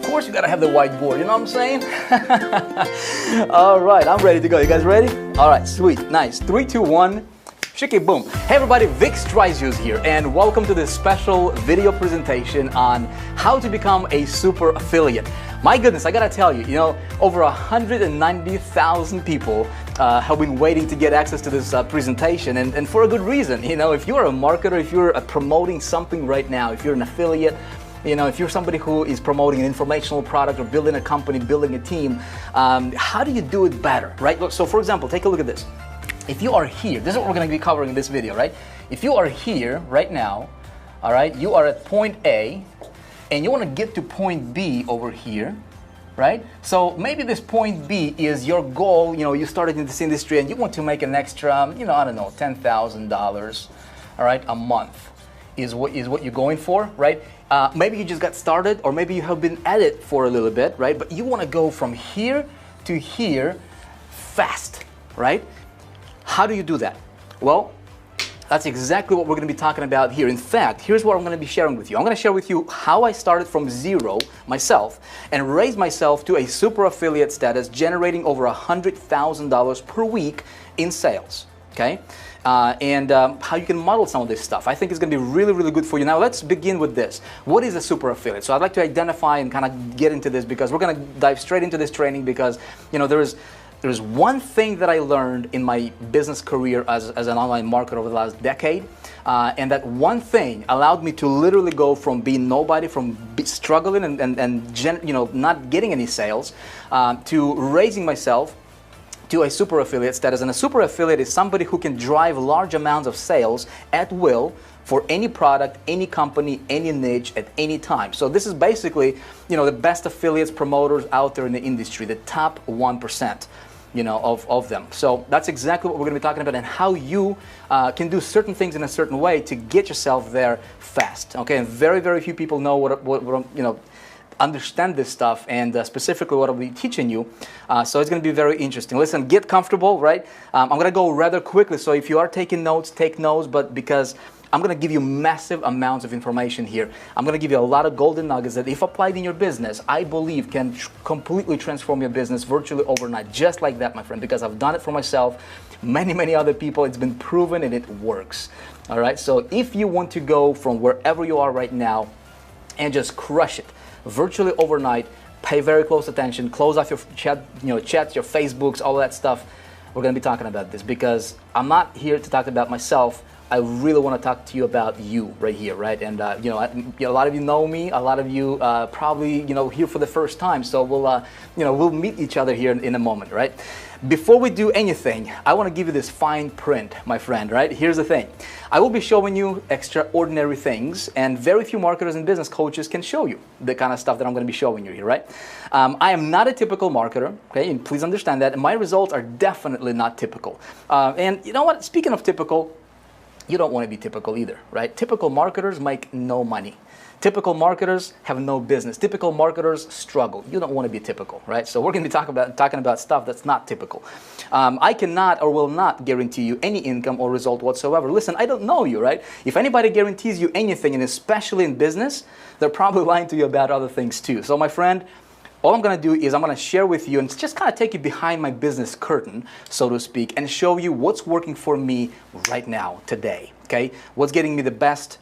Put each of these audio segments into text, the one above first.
course you gotta have the whiteboard, you know what I'm saying? All right, I'm ready to go. You guys ready? All right, sweet, nice. 3, 2, 1. Shiki boom. Hey everybody, Vic Strizius here, and welcome to this special video presentation on how to become a super affiliate. My goodness, I gotta tell you, over 190,000 people have been waiting to get access to this presentation, and for a good reason. If you're a marketer, if you're promoting something right now, if you're an affiliate, if you're somebody who is promoting an informational product or building a company, building a team, how do you do it better, right? Look, so for example, take a look at this. If you are here, this is what we're going to be covering in this video, right? If you are here right now, all right, you are at point A, and you want to get to point B over here, right? So maybe this point B is your goal. You started in this industry and you want to make an extra, I don't know, $10,000, all right, a month is what you're going for, right? Maybe you just got started, or maybe you have been at it for a little bit, right? But you want to go from here to here fast, right? How do you do that? Well, that's exactly what we're going to be talking about here. In fact, here's what I'm going to be sharing with you. I'm going to share with you how I started from zero myself and raised myself to a super affiliate status, generating over $100,000 per week in sales. Okay? And how you can model some of this stuff. I think it's going to be really, really good for you. Now, let's begin with this. What is a super affiliate? So I'd like to identify and kind of get into this, because we're going to dive straight into this training, because there's one thing that I learned in my business career as an online marketer over the last decade, and that one thing allowed me to literally go from being nobody, from struggling and not getting any sales, to raising myself to a super affiliate status. And a super affiliate is somebody who can drive large amounts of sales at will for any product, any company, any niche at any time. So this is basically, the best affiliates, promoters out there in the industry, the top 1%. Of them. So that's exactly what we're going to be talking about, and how you can do certain things in a certain way to get yourself there fast. Okay, and very, very few people know what understand this stuff, and specifically what I'll be teaching you. So it's going to be very interesting. Listen, get comfortable, right? I'm going to go rather quickly, so if you are taking notes, take notes, but because I'm going to give you massive amounts of information here. I'm going to give you a lot of golden nuggets that, if applied in your business, I believe can completely transform your business virtually overnight. Just like that, my friend, because I've done it for myself, many other people. It's been proven and it works. All right, so if you want to go from wherever you are right now and just crush it virtually overnight, pay very close attention, close off your chats, your Facebooks, all that stuff. We're going to be talking about this, because I'm not here to talk about myself. I really want to talk to you about you right here, right? And a lot of you know me. A lot of you probably here for the first time. So we'll meet each other here in a moment, right? Before we do anything, I want to give you this fine print, my friend, right? Here's the thing. I will be showing you extraordinary things, and very few marketers and business coaches can show you the kind of stuff that I'm going to be showing you here, right? I am not a typical marketer, okay? And please understand that. And my results are definitely not typical. And you know what? Speaking of typical, you don't want to be typical either, right? Typical marketers make no money. Typical marketers have no business. Typical marketers struggle. You don't want to be typical, right? So we're going to be talking about stuff that's not typical. I cannot or will not guarantee you any income or result whatsoever. Listen, I don't know you, right? If anybody guarantees you anything, and especially in business, they're probably lying to you about other things too. So my friend, all I'm going to do is I'm going to share with you and just kind of take you behind my business curtain, so to speak, and show you what's working for me right now, today, okay? What's getting me the best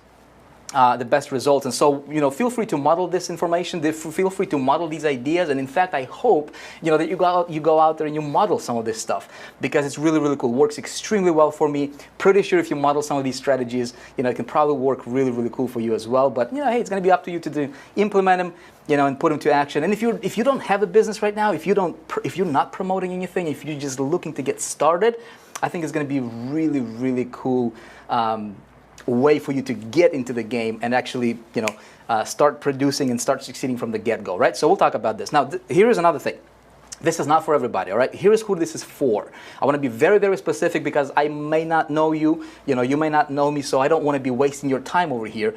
results. And so, feel free to model this information, feel free to model these ideas, and in fact, I hope, that you go out there and you model some of this stuff, because it's really, really cool. It works extremely well for me. Pretty sure if you model some of these strategies, it can probably work really, really cool for you as well. But, hey, it's going to be up to you to implement them, and put them to action. And if you don't have a business right now, if you're not promoting anything, if you're just looking to get started, I think it's going to be really, really cool way for you to get into the game and actually, start producing and start succeeding from the get-go, right? So we'll talk about this. Now, here is another thing. This is not for everybody, all right? Here's who this is for. I want to be very, very specific, because I may not know you, you may not know me, so I don't want to be wasting your time over here.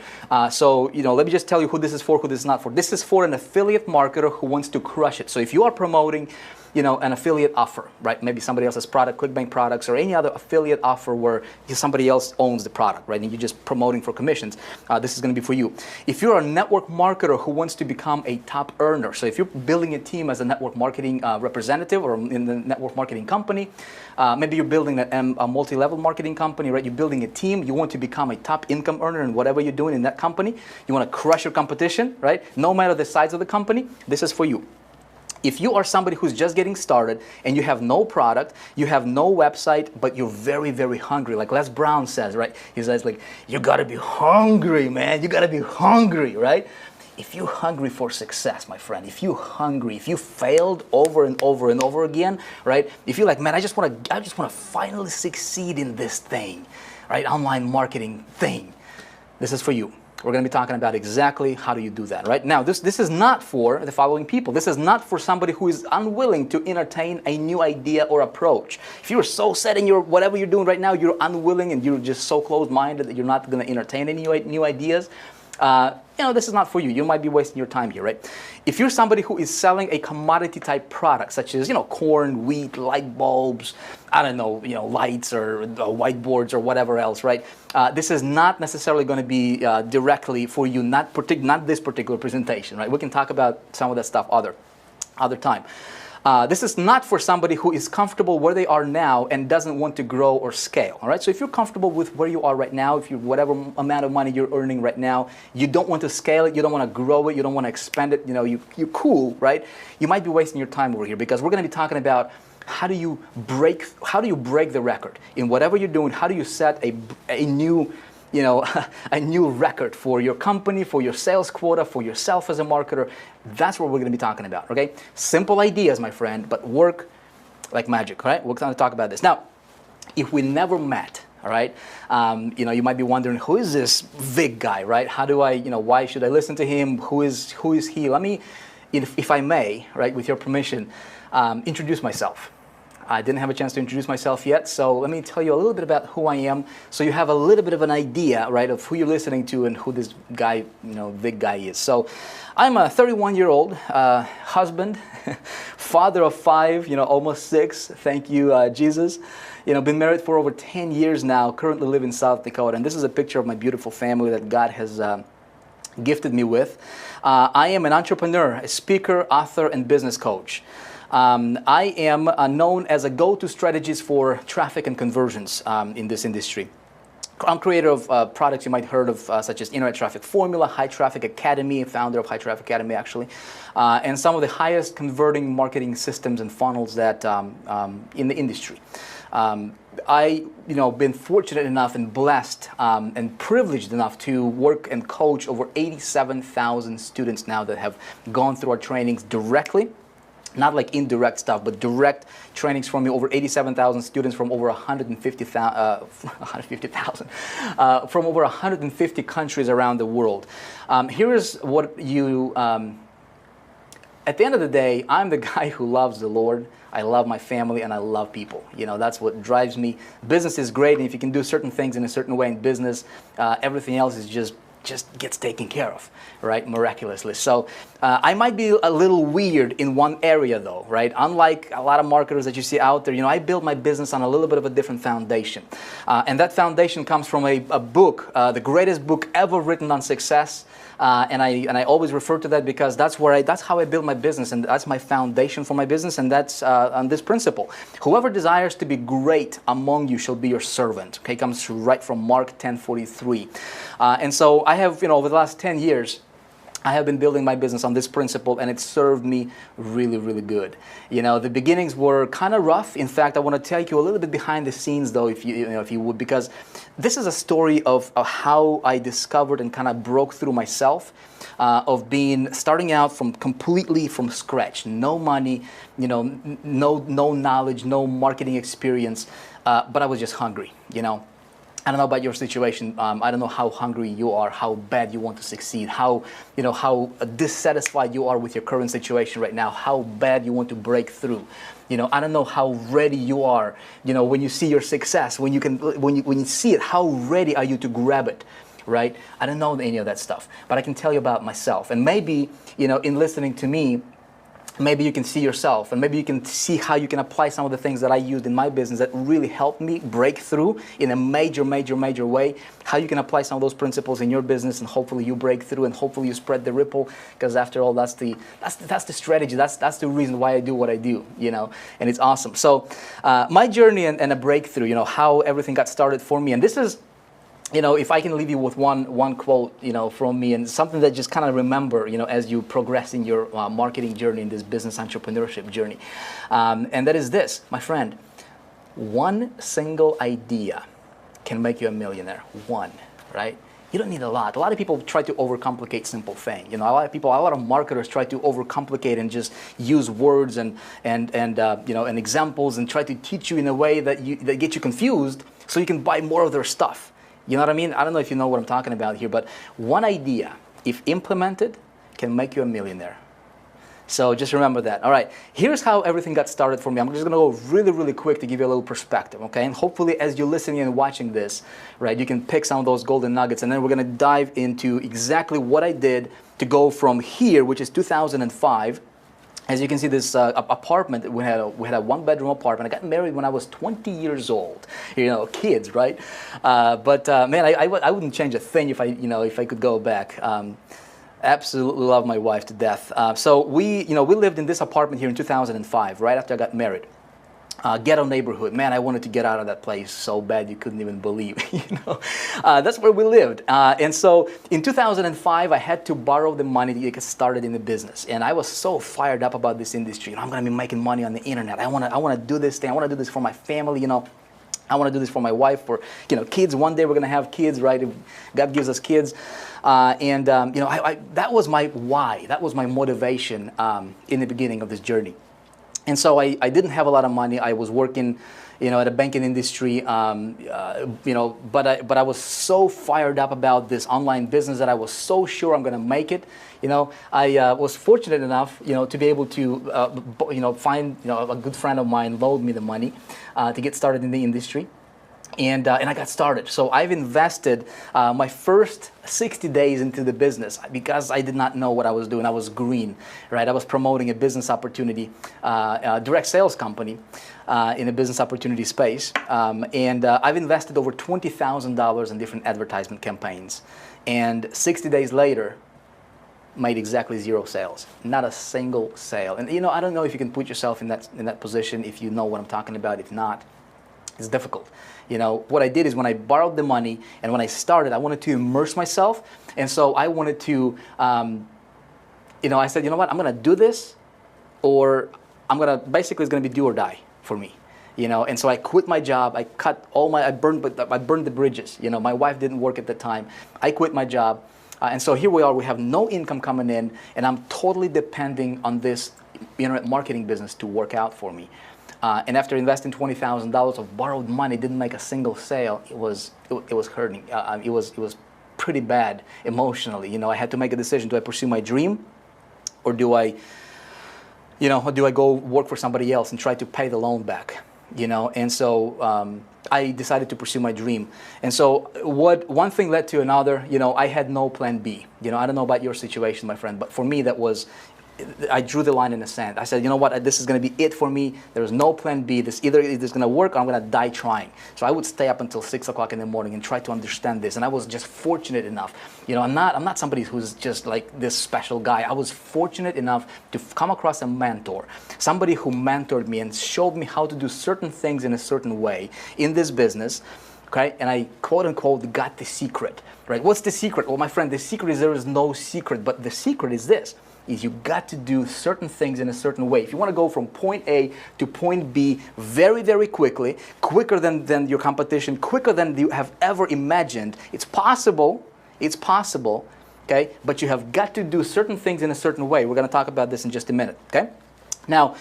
So, let me just tell you who this is for, who this is not for. This is for an affiliate marketer who wants to crush it. So if you are promoting an affiliate offer, right? Maybe somebody else's product, QuickBank products, or any other affiliate offer where somebody else owns the product, right? And you're just promoting for commissions. This is going to be for you. If you're a network marketer who wants to become a top earner, so if you're building a team as a network marketing representative or in the network marketing company, maybe you're building a multi-level marketing company, right? You're building a team. You want to become a top income earner in whatever you're doing in that company. You want to crush your competition, right? No matter the size of the company, this is for you. If you are somebody who's just getting started and you have no product, you have no website, but you're very, very hungry, like Les Brown says, right? He says, like, you gotta be hungry, man. You gotta be hungry, right? If you're hungry for success, my friend, if you're hungry, if you failed over and over and over again, right? If you're like, man, I just wanna finally succeed in this thing, right? Online marketing thing. This is for you. We're going to be talking about exactly how do you do that, right? Now, this is not for the following people. This is not for somebody who is unwilling to entertain a new idea or approach. If you're so set in your whatever you're doing right now, you're unwilling and you're just so closed-minded that you're not going to entertain any new ideas, this is not for you. You might be wasting your time here, right? If you're somebody who is selling a commodity type product, such as, corn, wheat, light bulbs, I don't know, lights or whiteboards or whatever else, right? This is not necessarily going to be directly for you, not this particular presentation, right? We can talk about some of that stuff other time. This is not for somebody who is comfortable where they are now and doesn't want to grow or scale, all right? So if you're comfortable with where you are right now, if you whatever amount of money you're earning right now, you don't want to scale it, you don't want to grow it, you don't want to expand it, you're cool, right? You might be wasting your time over here because we're going to be talking about how do you break the record in whatever you're doing. How do you set a new a new record for your company, for your sales quota, for yourself as a marketer? That's what we're going to be talking about, okay? Simple ideas, my friend, but work like magic, all right? We're going to talk about this. Now, if we never met, all right, you might be wondering, who is this Vic guy, right? How do I, why should I listen to him? Who is he? Let me, if I may, right, with your permission, introduce myself. I didn't have a chance to introduce myself yet, so let me tell you a little bit about who I am, so you have a little bit of an idea, right, of who you're listening to and who this guy, Vic guy is. So, I'm a 31-year-old husband, father of 5, almost 6. Thank you, Jesus. Been married for over 10 years now. Currently live in South Dakota, and this is a picture of my beautiful family that God has gifted me with. I am an entrepreneur, a speaker, author, and business coach. I am known as a go-to strategist for traffic and conversions in this industry. I'm creator of products you might have heard of, such as Internet Traffic Formula, High Traffic Academy, founder of High Traffic Academy, actually, and some of the highest converting marketing systems and funnels that in the industry. I, been fortunate enough and blessed and privileged enough to work and coach over 87,000 students now that have gone through our trainings directly. Not like indirect stuff, but direct trainings from me. Over 87,000 students from over 150,000 from over 150 countries around the world. Here is what you. At the end of the day, I'm the guy who loves the Lord. I love my family and I love people. That's what drives me. Business is great, and if you can do certain things in a certain way in business, everything else is just gets taken care of, right, miraculously. So I might be a little weird in one area though, right? Unlike a lot of marketers that you see out there, I build my business on a little bit of a different foundation. And that foundation comes from a book, the greatest book ever written on success. And I always refer to that because that's how I build my business, and that's my foundation for my business, and that's on this principle. Whoever desires to be great among you shall be your servant. Okay, comes right from Mark 10:43. And so I have, over the last 10 years, I have been building my business on this principle, and it served me really, really good. The beginnings were kind of rough. In fact, I want to take you a little bit behind the scenes, though, if you would, because this is a story of how I discovered and kind of broke through myself, of starting out completely from scratch, no money, no knowledge, no marketing experience, but I was just hungry, I don't know about your situation. I don't know how hungry you are, how bad you want to succeed, how dissatisfied you are with your current situation right now, how bad you want to break through. I don't know how ready you are. When you see your success, when you see it, how ready are you to grab it, right? I don't know any of that stuff, but I can tell you about myself. And maybe, in listening to me, maybe you can see yourself, and maybe you can see how you can apply some of the things that I used in my business that really helped me break through in a major way, how you can apply some of those principles in your business, and hopefully you break through, and hopefully you spread the ripple, because after all, that's the strategy, that's the reason why I do what I do, you know, and it's awesome. So my journey and a breakthrough, you know, how everything got started for me, and this is, you know, if I can leave you with one quote, you know, from me, and something that just kind of remember, you know, as you progress in your marketing journey, in this business entrepreneurship journey, and that is this, my friend: one single idea can make you a millionaire. One, right? You don't need a lot. A lot of people try to overcomplicate simple thing. You know, a lot of marketers try to overcomplicate and just use words and you know, and examples, and try to teach you in a way that get you confused, so you can buy more of their stuff. You know what I mean? I don't know if you know what I'm talking about here, but one idea, if implemented, can make you a millionaire. So just remember that. All right, here's how everything got started for me. I'm just going to go really quick to give you a little perspective, okay? And hopefully as you're listening and watching this, right, you can pick some of those golden nuggets, and then we're going to dive into exactly what I did to go from here, which is 2005. As you can see, this apartment, we had a one-bedroom apartment. I got married when I was 20 years old. You know, kids, right? Man, I wouldn't change a thing if I could go back. Absolutely love my wife to death. So we lived in this apartment here in 2005, right after I got married. Ghetto neighborhood. Man, I wanted to get out of that place so bad you couldn't even believe. You know, that's where we lived. And so in 2005, I had to borrow the money to get started in the business. And I was so fired up about this industry. You know, I'm going to be making money on the internet. I want to do this thing. I want to do this for my family. You know, I want to do this for my wife, for, you know, kids. One day we're going to have kids, right? If God gives us kids. You know, that was my why. That was my motivation in the beginning of this journey. And so I didn't have a lot of money. I was working, you know, at a banking industry, you know, but I was so fired up about this online business that I was so sure I'm going to make it. You know, I was fortunate enough, you know, to be able to, you know, find, you know, a good friend of mine loaned me the money to get started in the industry. And I got started. So I've invested my first 60 days into the business because I did not know what I was doing. I was green, right? I was promoting a business opportunity, a direct sales company in a business opportunity space. I've invested over $20,000 in different advertisement campaigns. And 60 days later, made exactly 0 sales, not a single sale. And you know, I don't know if you can put yourself in that position, if you know what I'm talking about. If not, it's difficult. You know, what I did is when I borrowed the money and when I started, I wanted to immerse myself. And so I wanted to, you know, I said, you know what, I'm going to do this, or basically it's going to be do or die for me. You know, and so I quit my job. I burned the bridges. You know, my wife didn't work at the time. I quit my job. And so here we are. We have no income coming in, and I'm totally depending on this internet marketing business to work out for me. And after investing $20,000 of borrowed money, didn't make a single sale. It was hurting. It was pretty bad emotionally. You know, I had to make a decision: do I pursue my dream, or do I go work for somebody else and try to pay the loan back? You know, and so I decided to pursue my dream. And so one thing led to another. You know, I had no plan B. You know, I don't know about your situation, my friend, but for me that was, I drew the line in the sand. I said, you know what, this is going to be it for me. There's no plan B. This either is going to work or I'm going to die trying. So I would stay up until 6 o'clock in the morning and try to understand this. And I was just fortunate enough. You know, I'm not somebody who's just like this special guy. I was fortunate enough to come across a mentor, somebody who mentored me and showed me how to do certain things in a certain way in this business. Okay, and I quote unquote got the secret. Right? What's the secret? Well, my friend, the secret is there is no secret, but the secret is this. Is you got to do certain things in a certain way. If you want to go from point A to point B very, very quickly, quicker than your competition, quicker than you have ever imagined, it's possible, okay? But you have got to do certain things in a certain way. We're going to talk about this in just a minute, okay? Now,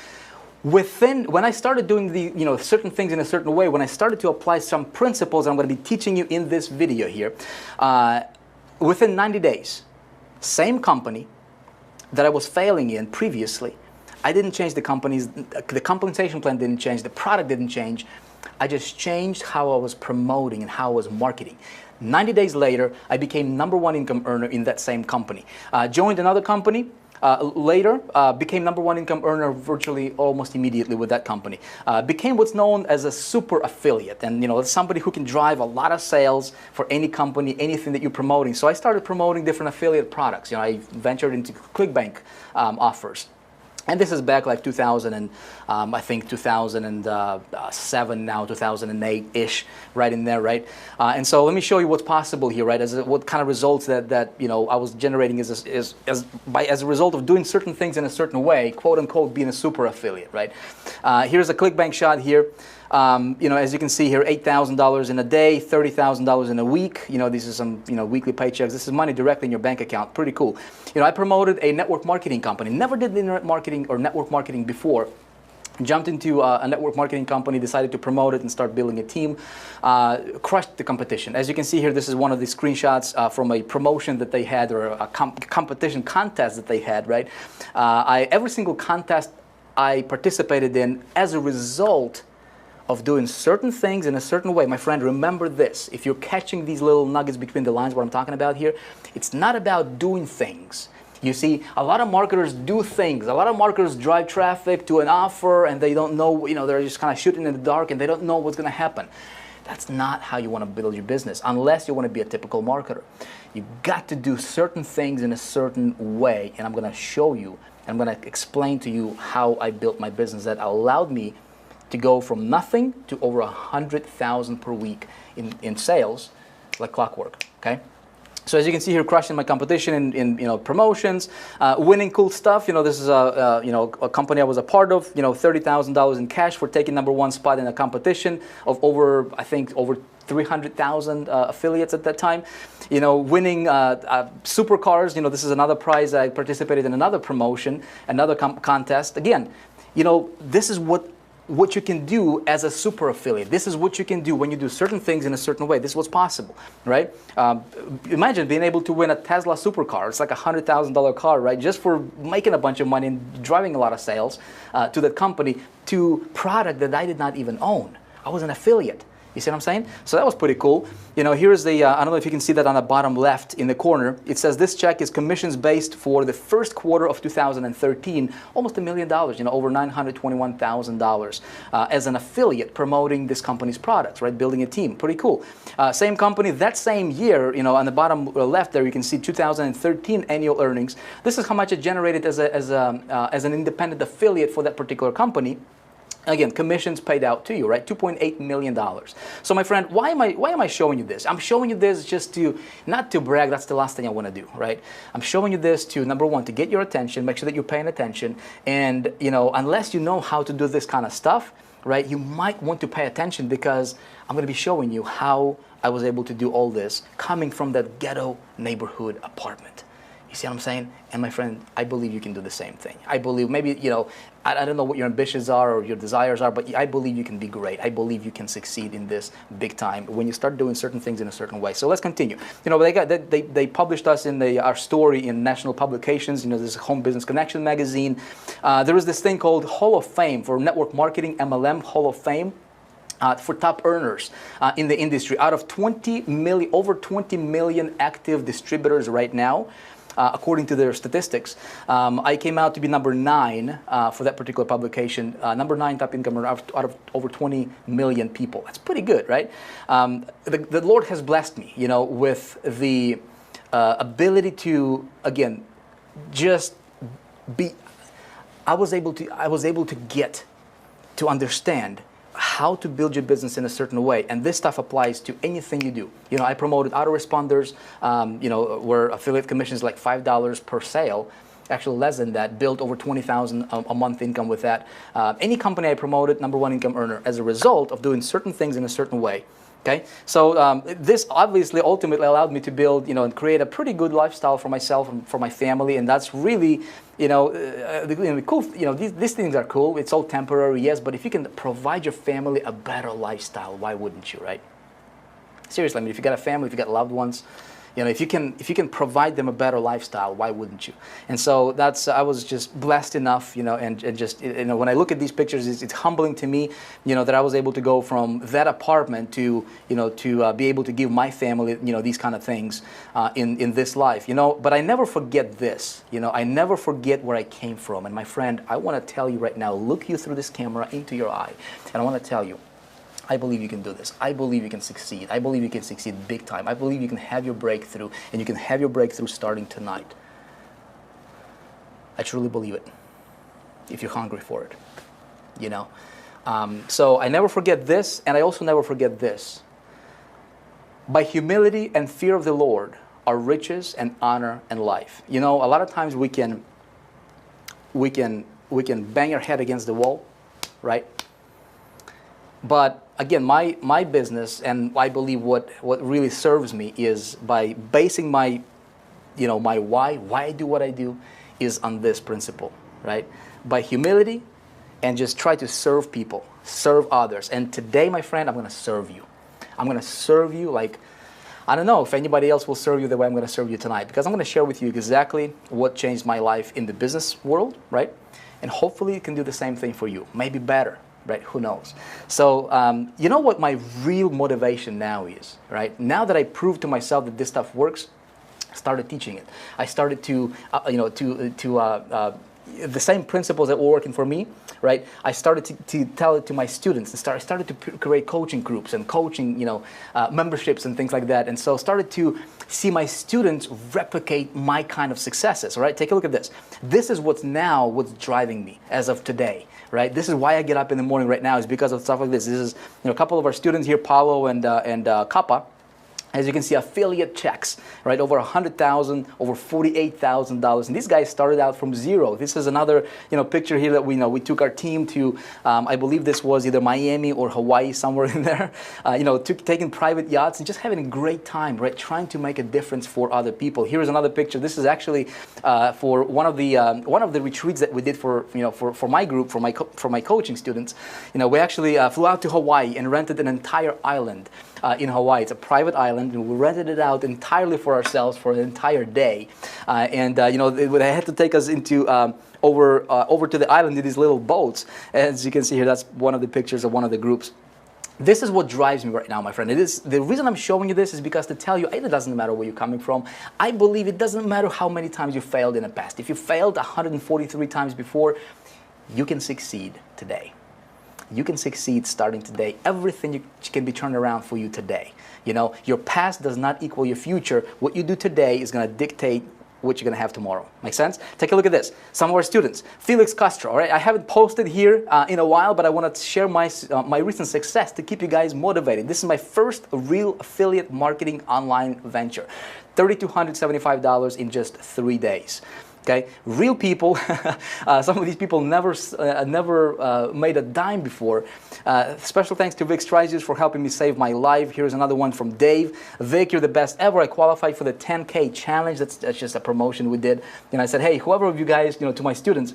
when I started doing certain things in a certain way, when I started to apply some principles I'm going to be teaching you in this video here, within 90 days, same company that I was failing in previously, I didn't change the compensation plan didn't change, the product didn't change. I just changed how I was promoting and how I was marketing. 90 days later, I became #1 income earner in that same company. Joined another company, Later, became #1 income earner virtually almost immediately with that company. Became what's known as a super affiliate, and it's somebody who can drive a lot of sales for any company, anything that you're promoting. So I started promoting different affiliate products. I ventured into ClickBank offers. And this is back like 2000 and I think 2007 now, 2008-ish, right in there, right? And so let me show you what's possible here, right? What kind of results that I was generating as a result of doing certain things in a certain way, quote unquote, being a super affiliate, right? Here's a ClickBank shot here. As you can see here, $8,000 in a day, $30,000 in a week. These are some, weekly paychecks. This is money directly in your bank account. Pretty cool. I promoted a network marketing company. Never did internet marketing or network marketing before. Jumped into a network marketing company, decided to promote it and start building a team. Crushed the competition. As you can see here, this is one of the screenshots from a promotion that they had, or a competition contest that they had, right? Every single contest I participated in as a result of doing certain things in a certain way. My friend, remember this. If you're catching these little nuggets between the lines, what I'm talking about here, it's not about doing things. You see, a lot of marketers do things. A lot of marketers drive traffic to an offer and they don't know, they're just kind of shooting in the dark and they don't know what's going to happen. That's not how you want to build your business, unless you want to be a typical marketer. You've got to do certain things in a certain way, and I'm going to show you, I'm going to explain to you how I built my business that allowed me to go from nothing to over 100,000 per week in sales, like clockwork. Okay, so as you can see here, crushing my competition in promotions, winning cool stuff. This is a company I was a part of. $30,000 in cash for taking #1 spot in a competition of over 300,000 affiliates at that time. Winning supercars. This is another prize. I participated in another promotion, another contest. Again, this is what you can do as a super affiliate. This is what you can do when you do certain things in a certain way. This is what's possible, right? Imagine being able to win a Tesla supercar. It's like a $100,000 car, right? Just for making a bunch of money and driving a lot of sales to that company, to product that I did not even own. I was an affiliate. You see what I'm saying? So that was pretty cool. Here's the, I don't know if you can see that on the bottom left in the corner. It says this check is commissions based for the first quarter of 2013, almost $1 million, over $921,000 as an affiliate promoting this company's products, right? Building a team. Pretty cool. Same company, that same year, on the bottom left there, you can see 2013 annual earnings. This is how much it generated as an independent affiliate for that particular company. Again, commissions paid out to you, right? $2.8 million. So my friend, why am I showing you this? I'm showing you this just not to brag. That's the last thing I want to do, right? I'm showing you this to, #1, to get your attention, make sure that you're paying attention. And, unless you know how to do this kind of stuff, right, you might want to pay attention, because I'm going to be showing you how I was able to do all this coming from that ghetto neighborhood apartment. You see what I'm saying? And my friend, I believe you can do the same thing. I believe, maybe, I don't know what your ambitions are or your desires are, but I believe you can be great. I believe you can succeed in this big time when you start doing certain things in a certain way. So let's continue. They published us in our story in national publications. This is Home Business Connection magazine. There is this thing called Hall of Fame for network marketing, MLM Hall of Fame. For top earners in the industry. Out of over 20 million active distributors right now, according to their statistics, I came out to be #9 for that particular publication. #9 top income earner out of over 20 million people. That's pretty good, right? The Lord has blessed me, with the ability to, again, just be. I was able to get to understand how to build your business in a certain way, and this stuff applies to anything you do. I promoted autoresponders, where affiliate commissions like $5 per sale, actually less than that, built over $20,000 a month income with that. Any company I promoted, #1 income earner as a result of doing certain things in a certain way. Okay, so this obviously ultimately allowed me to build, and create a pretty good lifestyle for myself and for my family, and that's really, cool. These things are cool. It's all temporary, yes, but if you can provide your family a better lifestyle, why wouldn't you, right? Seriously, I mean, if you got a family, if you got loved ones, You know, if you can provide them a better lifestyle, why wouldn't you? And so that's, I was just blessed enough, you know, and just, you know, when I look at these pictures, it's humbling to me, you know, that I was able to go from that apartment to, you know, to be able to give my family, you know, these kind of things in this life, you know. But I never forget this, you know, I never forget where I came from. And my friend, I want to tell you right now, look you through this camera into your eye, and I want to tell you, I believe you can do this. I believe you can succeed. I believe you can succeed big time. I believe you can have your breakthrough, and you can have your breakthrough starting tonight. I truly believe it, if you're hungry for it, you know. So I never forget this, and I also never forget this. By humility and fear of the Lord are riches and honor and life. You know, a lot of times we can bang our head against the wall, right? But again, my business, and I believe what really serves me, is by basing my, you know, my why I do what I do, is on this principle, right? By humility, and just try to serve people, serve others. And today, my friend, I'm going to serve you. I'm going to serve you like, I don't know if anybody else will serve you the way I'm going to serve you tonight, because I'm going to share with you exactly what changed my life in the business world, right? And hopefully it can do the same thing for you, maybe better. Right? Who knows? So, you know what my real motivation now is, right? Now that I proved to myself that this stuff works, I started teaching it. I started to, you know, the same principles that were working for me, right? I started to tell it to my students. I started to create coaching groups and coaching, you know, memberships and things like that. And so started to see my students replicate my kind of successes, right? Take a look at this. This is what's driving me as of today, right? This is why I get up in the morning right now, is because of stuff like this. This is, you know, a couple of our students here, Paulo and Kappa. As you can see, affiliate checks, right? Over 100,000, over $48,000, and these guys started out from zero. This is another, you know, picture here that we took our team to. I believe this was either Miami or Hawaii, somewhere in there. You know, taking private yachts and just having a great time, right? Trying to make a difference for other people. Here's another picture. This is actually for one of the retreats that we did for, you know, for my group, for my coaching students. You know, we actually flew out to Hawaii and rented an entire island. In Hawaii. It's a private island, and we rented it out entirely for ourselves for an entire day. You know, they had to take us into over to the island in these little boats. As you can see here, that's one of the pictures of one of the groups. This is what drives me right now, my friend. It is the reason I'm showing you this is because to tell you, it doesn't matter where you're coming from. I believe it doesn't matter how many times you failed in the past. If you failed 143 times before, you can succeed today. You can succeed starting today. Everything can be turned around for you today. You know, your past does not equal your future. What you do today is going to dictate what you're going to have tomorrow. Make sense? Take a look at this. Some of our students. Felix Castro, all right? I haven't posted here in a while, but I want to share my recent success to keep you guys motivated. This is my first real affiliate marketing online venture. $3,275 in just 3 days. Okay, real people. Some of these people never made a dime before. Special thanks to Vic Strizius for helping me save my life. Here's another one from Dave. Vic, you're the best ever. I qualified for the 10K challenge. That's just a promotion we did. And I said, hey, whoever of you guys, you know, to my students,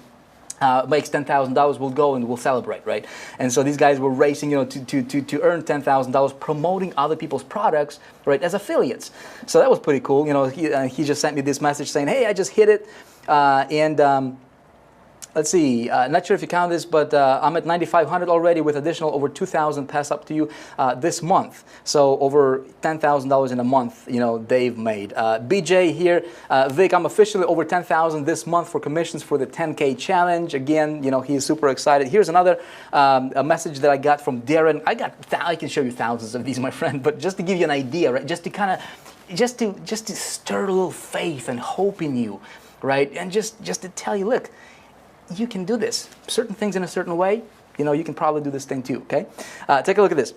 makes $10,000, we'll go and we'll celebrate, right? And so these guys were racing, you know, to earn $10,000, promoting other people's products, right, as affiliates. So that was pretty cool. You know, he just sent me this message saying, hey, I just hit it. Let's see, not sure if you count this, but I'm at 9,500 already with additional over 2,000 pass up to you this month. So over $10,000 in a month, you know, they've made. BJ here, Vic, I'm officially over 10,000 this month for commissions for the 10K challenge. Again, you know, he's super excited. Here's another a message that I got from Darren. I can show you thousands of these, my friend, but just to give you an idea, right? Just to kind of, just to stir a little faith and hope in you, right? And just to tell you, look, you can do this. Certain things in a certain way, you know, you can probably do this thing too, okay? Take a look at this.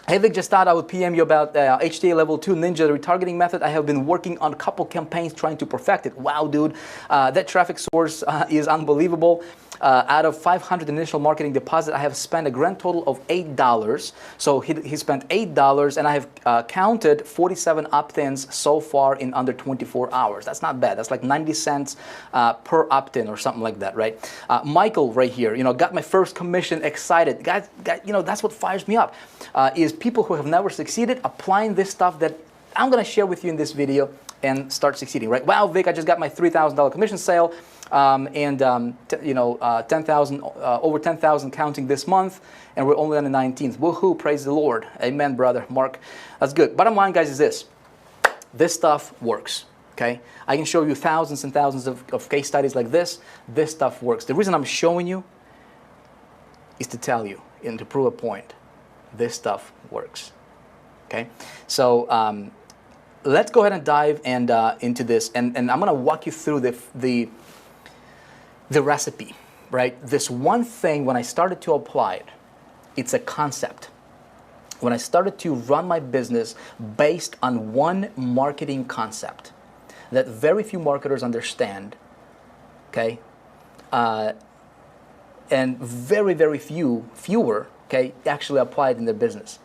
Hey Vic, just thought I would PM you about HTA Level 2 Ninja retargeting method. I have been working on a couple campaigns trying to perfect it. Wow, dude, that traffic source is unbelievable. Out of 500 initial marketing deposit, I have spent a grand total of $8. So he spent $8, and I have counted 47 opt-ins so far in under 24 hours. That's not bad. That's like 90 cents per opt-in or something like that, right? Michael right here, you know, got my first commission, excited. Guys, you know, that's what fires me up, is people who have never succeeded applying this stuff that I'm going to share with you in this video and start succeeding, right? Wow, Vic, I just got my $3,000 commission sale, you know, 10,000, over 10,000 counting this month, and we're only on the 19th. Woohoo, praise the Lord. Amen, brother Mark. That's good. Bottom line, guys, is this. This stuff works, okay? I can show you thousands and thousands of case studies like this. This stuff works. The reason I'm showing you is to tell you and to prove a point. This stuff works, okay? So let's go ahead and dive into this, and I'm going to walk you through the recipe, right? This one thing, when I started to apply it, it's a concept. When I started to run my business based on one marketing concept that very few marketers understand, okay? And very, very fewer, okay, actually apply it in their business.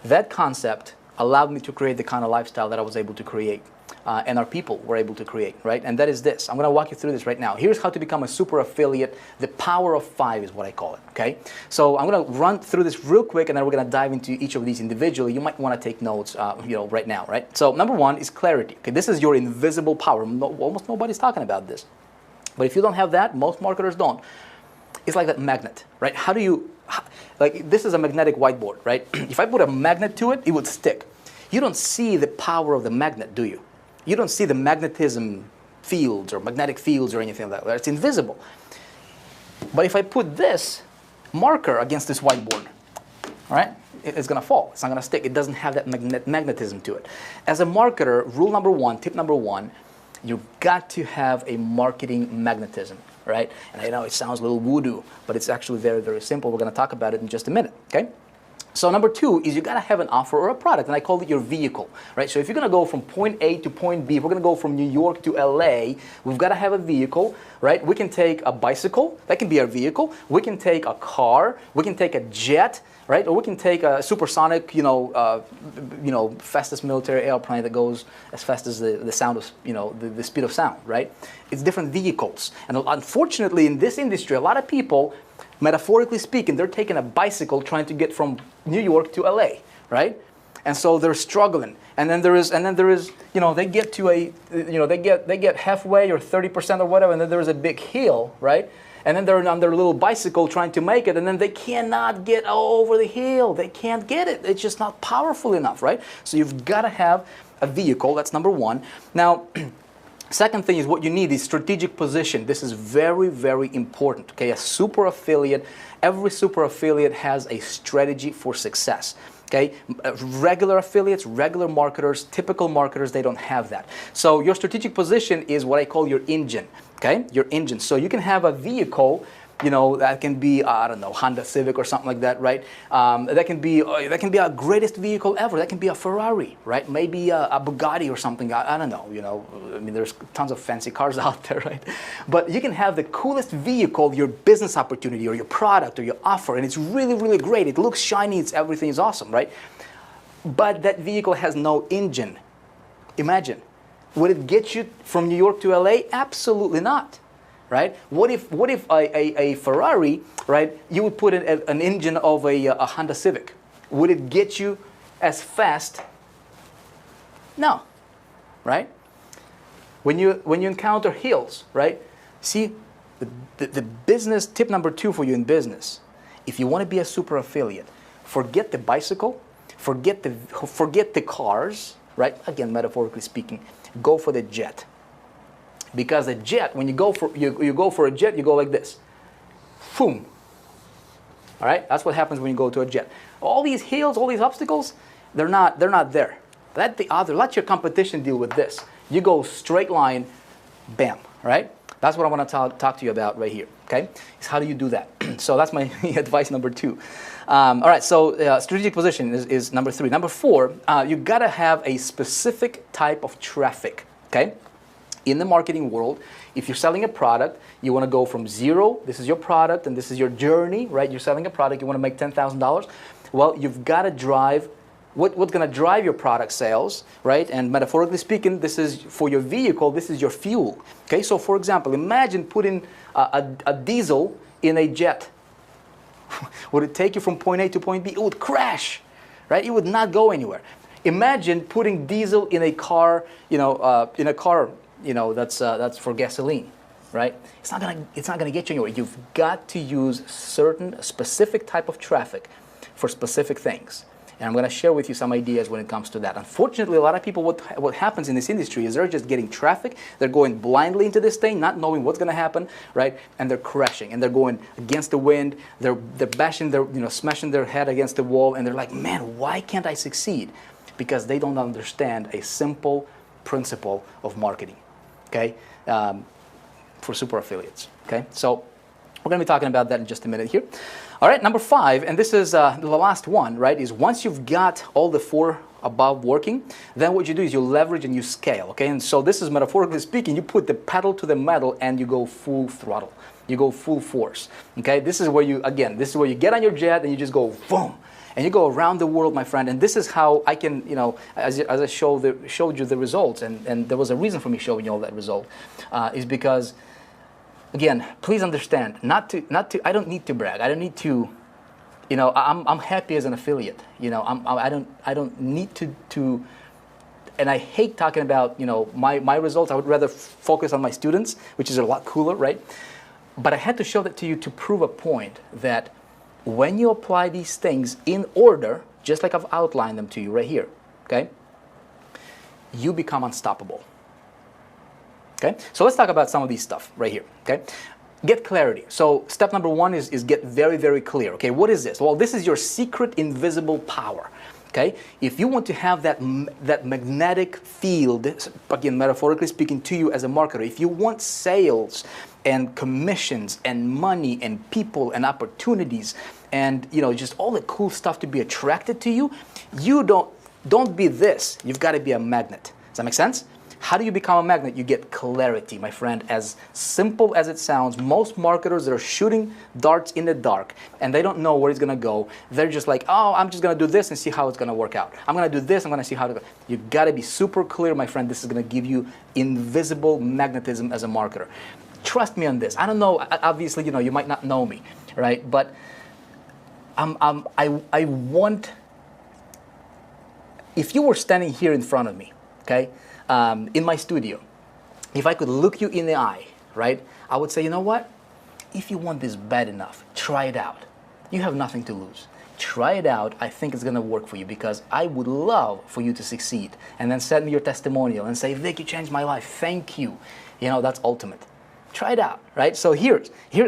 That concept allowed me to create the kind of lifestyle that I was able to create, and our people were able to create, right? And that is this. I'm going to walk you through this right now. Here's how to become a super affiliate. The power of 5 is what I call it, okay? So I'm going to run through this real quick, and then we're going to dive into each of these individually. You might want to take notes, you know, right now, right? So number 1 is clarity. Okay, this is your invisible power. Almost nobody's talking about this. But if you don't have that, most marketers don't. It's like that magnet, right? How do you, like, this is a magnetic whiteboard, right? If I put a magnet to it, it would stick. You don't see the power of the magnet, do you? You don't see the magnetism fields or magnetic fields or anything like that. It's invisible. But if I put this marker against this whiteboard, all right, it's going to fall. It's not going to stick. It doesn't have that magnetism to it. As a marketer, rule number 1, tip number 1, you've got to have a marketing magnetism, right? And I know it sounds a little voodoo, but it's actually very, very simple. We're going to talk about it in just a minute, okay? So number 2 is you got to have an offer or a product, and I call it your vehicle, right? So if you're going to go from point A to point B, if we're going to go from New York to LA, we've got to have a vehicle, right? We can take a bicycle, that can be our vehicle. We can take a car, we can take a jet, right? Or we can take a supersonic, you know, fastest military airplane that goes as fast as the sound of, you know, the speed of sound, right? It's different vehicles. And unfortunately, in this industry, a lot of people, metaphorically speaking, they're taking a bicycle trying to get from New York to LA, right? And so they're struggling. And then there is, you know, they get to a, you know, they get halfway or 30% or whatever, and then there's a big hill, right? And then they're on their little bicycle trying to make it, and then they cannot get over the hill. They can't get it. It's just not powerful enough, right? So you've got to have a vehicle. That's number 1. Now, second thing is what you need is strategic position. This is very, very important, okay? A super affiliate, every super affiliate has a strategy for success. Okay, regular affiliates, regular marketers, typical marketers, they don't have that. So your strategic position is what I call your engine, okay? Your engine. So you can have a vehicle, you know, that can be, I don't know, Honda Civic or something like that, right? That can be our greatest vehicle ever. That can be a Ferrari, right? Maybe a Bugatti or something. I don't know, you know. I mean, there's tons of fancy cars out there, right? But you can have the coolest vehicle, your business opportunity or your product or your offer, and it's really, really great. It looks shiny. Everything is awesome, right? But that vehicle has no engine. Imagine. Would it get you from New York to LA? Absolutely not. Right? What if a Ferrari, right, you would put an engine of a Honda Civic? Would it get you as fast? No. Right? When you encounter hills, right? See, the business, tip number 2 for you in business, if you want to be a super affiliate, forget the bicycle, forget the cars, right? Again, metaphorically speaking, go for the jet. Because a jet, when you go for a jet, you go like this. Boom. All right? That's what happens when you go to a jet. All these hills, all these obstacles, they're not there. Let your competition deal with this. You go straight line, bam, right? That's what I want to talk to you about right here, okay? Is how do you do that? So that's my advice number 2. All right, so strategic position is number 3. Number 4, you got to have a specific type of traffic, okay? In the marketing world, if you're selling a product, you want to go from 0, this is your product, and this is your journey, right? You're selling a product, you want to make $10,000. Well, you've got to drive, what's going to drive your product sales, right? And metaphorically speaking, this is for your vehicle, this is your fuel. Okay, so for example, imagine putting a diesel in a jet. Would it take you from point A to point B? It would crash, right? It would not go anywhere. Imagine putting diesel in a car, that's for gasoline, right? It's not gonna get you anywhere. You've got to use certain specific type of traffic for specific things. And I'm going to share with you some ideas when it comes to that. Unfortunately, a lot of people, what happens in this industry is they're just getting traffic. They're going blindly into this thing, not knowing what's going to happen, right? And they're crashing, and they're going against the wind. They're bashing smashing their head against the wall, and they're like, man, why can't I succeed? Because they don't understand a simple principle of marketing, okay? For super affiliates, okay? So we're going to be talking about that in just a minute here. All right, number 5, and this is the last one, right, is once you've got all the 4 above working, then what you do is you leverage and you scale, okay? And so this is metaphorically speaking, you put the pedal to the metal and you go full throttle. You go full force, okay? This is where you get on your jet and you just go boom. And you go around the world, my friend, and this is how I can, as I showed you the results, and there was a reason for me showing you all that result, is because, again, please understand, I don't need to brag. I don't need to, I'm happy as an affiliate. I don't need to, and I hate talking about, my results. I would rather focus on my students, which is a lot cooler, right? But I had to show that to you to prove a point that when you apply these things in order, just like I've outlined them to you right here, okay, you become unstoppable. Okay, so let's talk about some of these stuff right here. Okay, get clarity. So step number 1 is get very, very clear. Okay, what is this? Well, this is your secret invisible power. Okay, if you want to have that magnetic field, again, metaphorically speaking, to you as a marketer, if you want sales and commissions and money and people and opportunities and just all the cool stuff to be attracted to you, you don't be this. You've got to be a magnet. Does that make sense? How do you become a magnet? You get clarity, my friend. As simple as it sounds, most marketers that are shooting darts in the dark and they don't know where it's going to go, they're just like, oh, I'm just going to do this and see how it's going to work out. I'm going to do this, I'm going to see how to go. You got to be super clear, my friend. This is going to give you invisible magnetism as a marketer. Trust me on this. I don't know, obviously, you might not know me, right? But I want, if you were standing here in front of me, okay, in my studio, if I could look you in the eye, right, I would say, you know what? If you want this bad enough, try it out. You have nothing to lose. Try it out. I think it's going to work for you because I would love for you to succeed. And then send me your testimonial and say, Vic, you changed my life. Thank you. That's ultimate. Try it out, right? So here,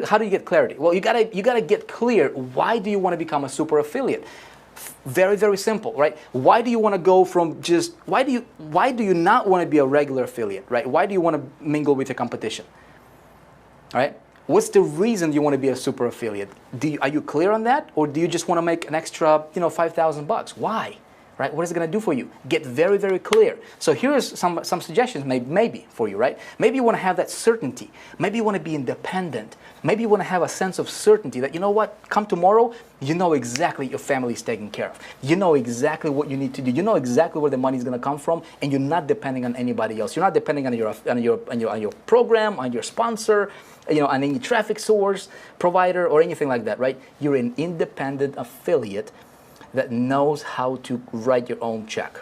how do you get clarity? Well, you gotta get clear. Why do you want to become a super affiliate? Very, very simple, right? Why do you want to go from just, why do you not want to be a regular affiliate, right? Why do you want to mingle with your competition, right? What's the reason you want to be a super affiliate? Are you clear on that? Or do you just want to make an extra, $5,000? Why? Right? What is it going to do for you? Get very, very clear. So here's some suggestions maybe for you, right? Maybe you want to have that certainty. Maybe you want to be independent. Maybe you want to have a sense of certainty that, you know what, come tomorrow, you know exactly your family is taken care of. You know exactly what you need to do. You know exactly where the money is going to come from, and you're not depending on anybody else. You're not depending on your program, on your sponsor, on any traffic source, provider, or anything like that, right? You're an independent affiliate that knows how to write your own check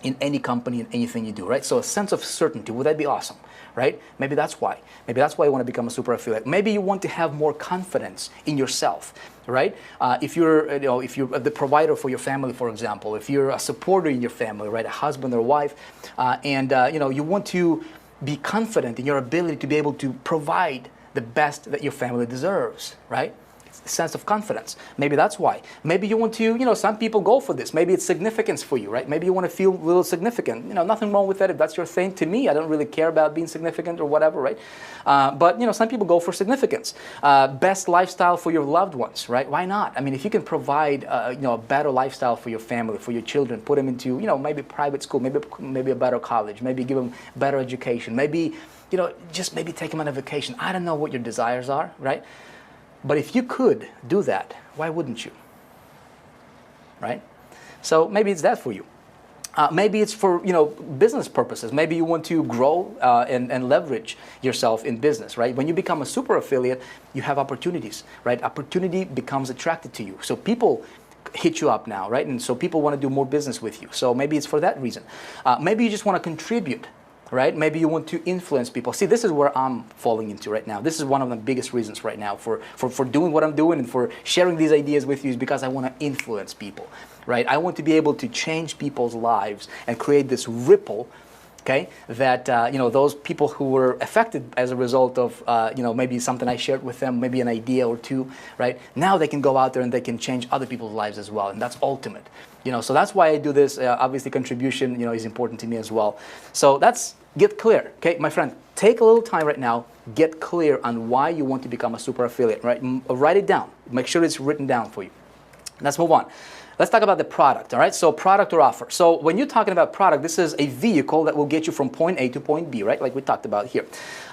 in any company and anything you do, right? So a sense of certainty, would that be awesome, right? Maybe that's why. Maybe that's why you want to become a super affiliate. Maybe you want to have more confidence in yourself, right? If you're the provider for your family, for example, if you're a supporter in your family, right, a husband or wife, and you want to be confident in your ability to be able to provide the best that your family deserves, right? Sense of confidence. Maybe that's why. Maybe you want to, some people go for this. Maybe it's significance for you, right? Maybe you want to feel a little significant. Nothing wrong with that if that's your thing. To me, I don't really care about being significant or whatever, right? But, some people go for significance. Best lifestyle for your loved ones, right? Why not? I mean, if you can provide, a better lifestyle for your family, for your children, put them into, maybe private school, maybe a better college, maybe give them better education, maybe, just maybe take them on a vacation. I don't know what your desires are, right? But if you could do that, why wouldn't you? Right? So maybe it's that for you. Maybe it's for business purposes. Maybe you want to grow and leverage yourself in business, right? When you become a super affiliate, you have opportunities, right? Opportunity becomes attracted to you. So people hit you up now, right? And so people want to do more business with you. So maybe it's for that reason. Maybe you just want to contribute, right? Maybe you want to influence people. See, this is where I'm falling into right now. This is one of the biggest reasons right now for doing what I'm doing and for sharing these ideas with you, is because I want to influence people, right? I want to be able to change people's lives and create this ripple, okay, that those people who were affected as a result of maybe something I shared with them, maybe an idea or two, right? Now they can go out there and they can change other people's lives as well, and that's ultimate. So that's why I do this. Obviously, contribution, is important to me as well. So that's get clear, okay, my friend. Take a little time right now. Get clear on why you want to become a super affiliate, right? Write it down. Make sure it's written down for you. Let's move on. Let's talk about the product, all right? So product or offer. So when you're talking about product, this is a vehicle that will get you from point A to point B, right? Like we talked about here.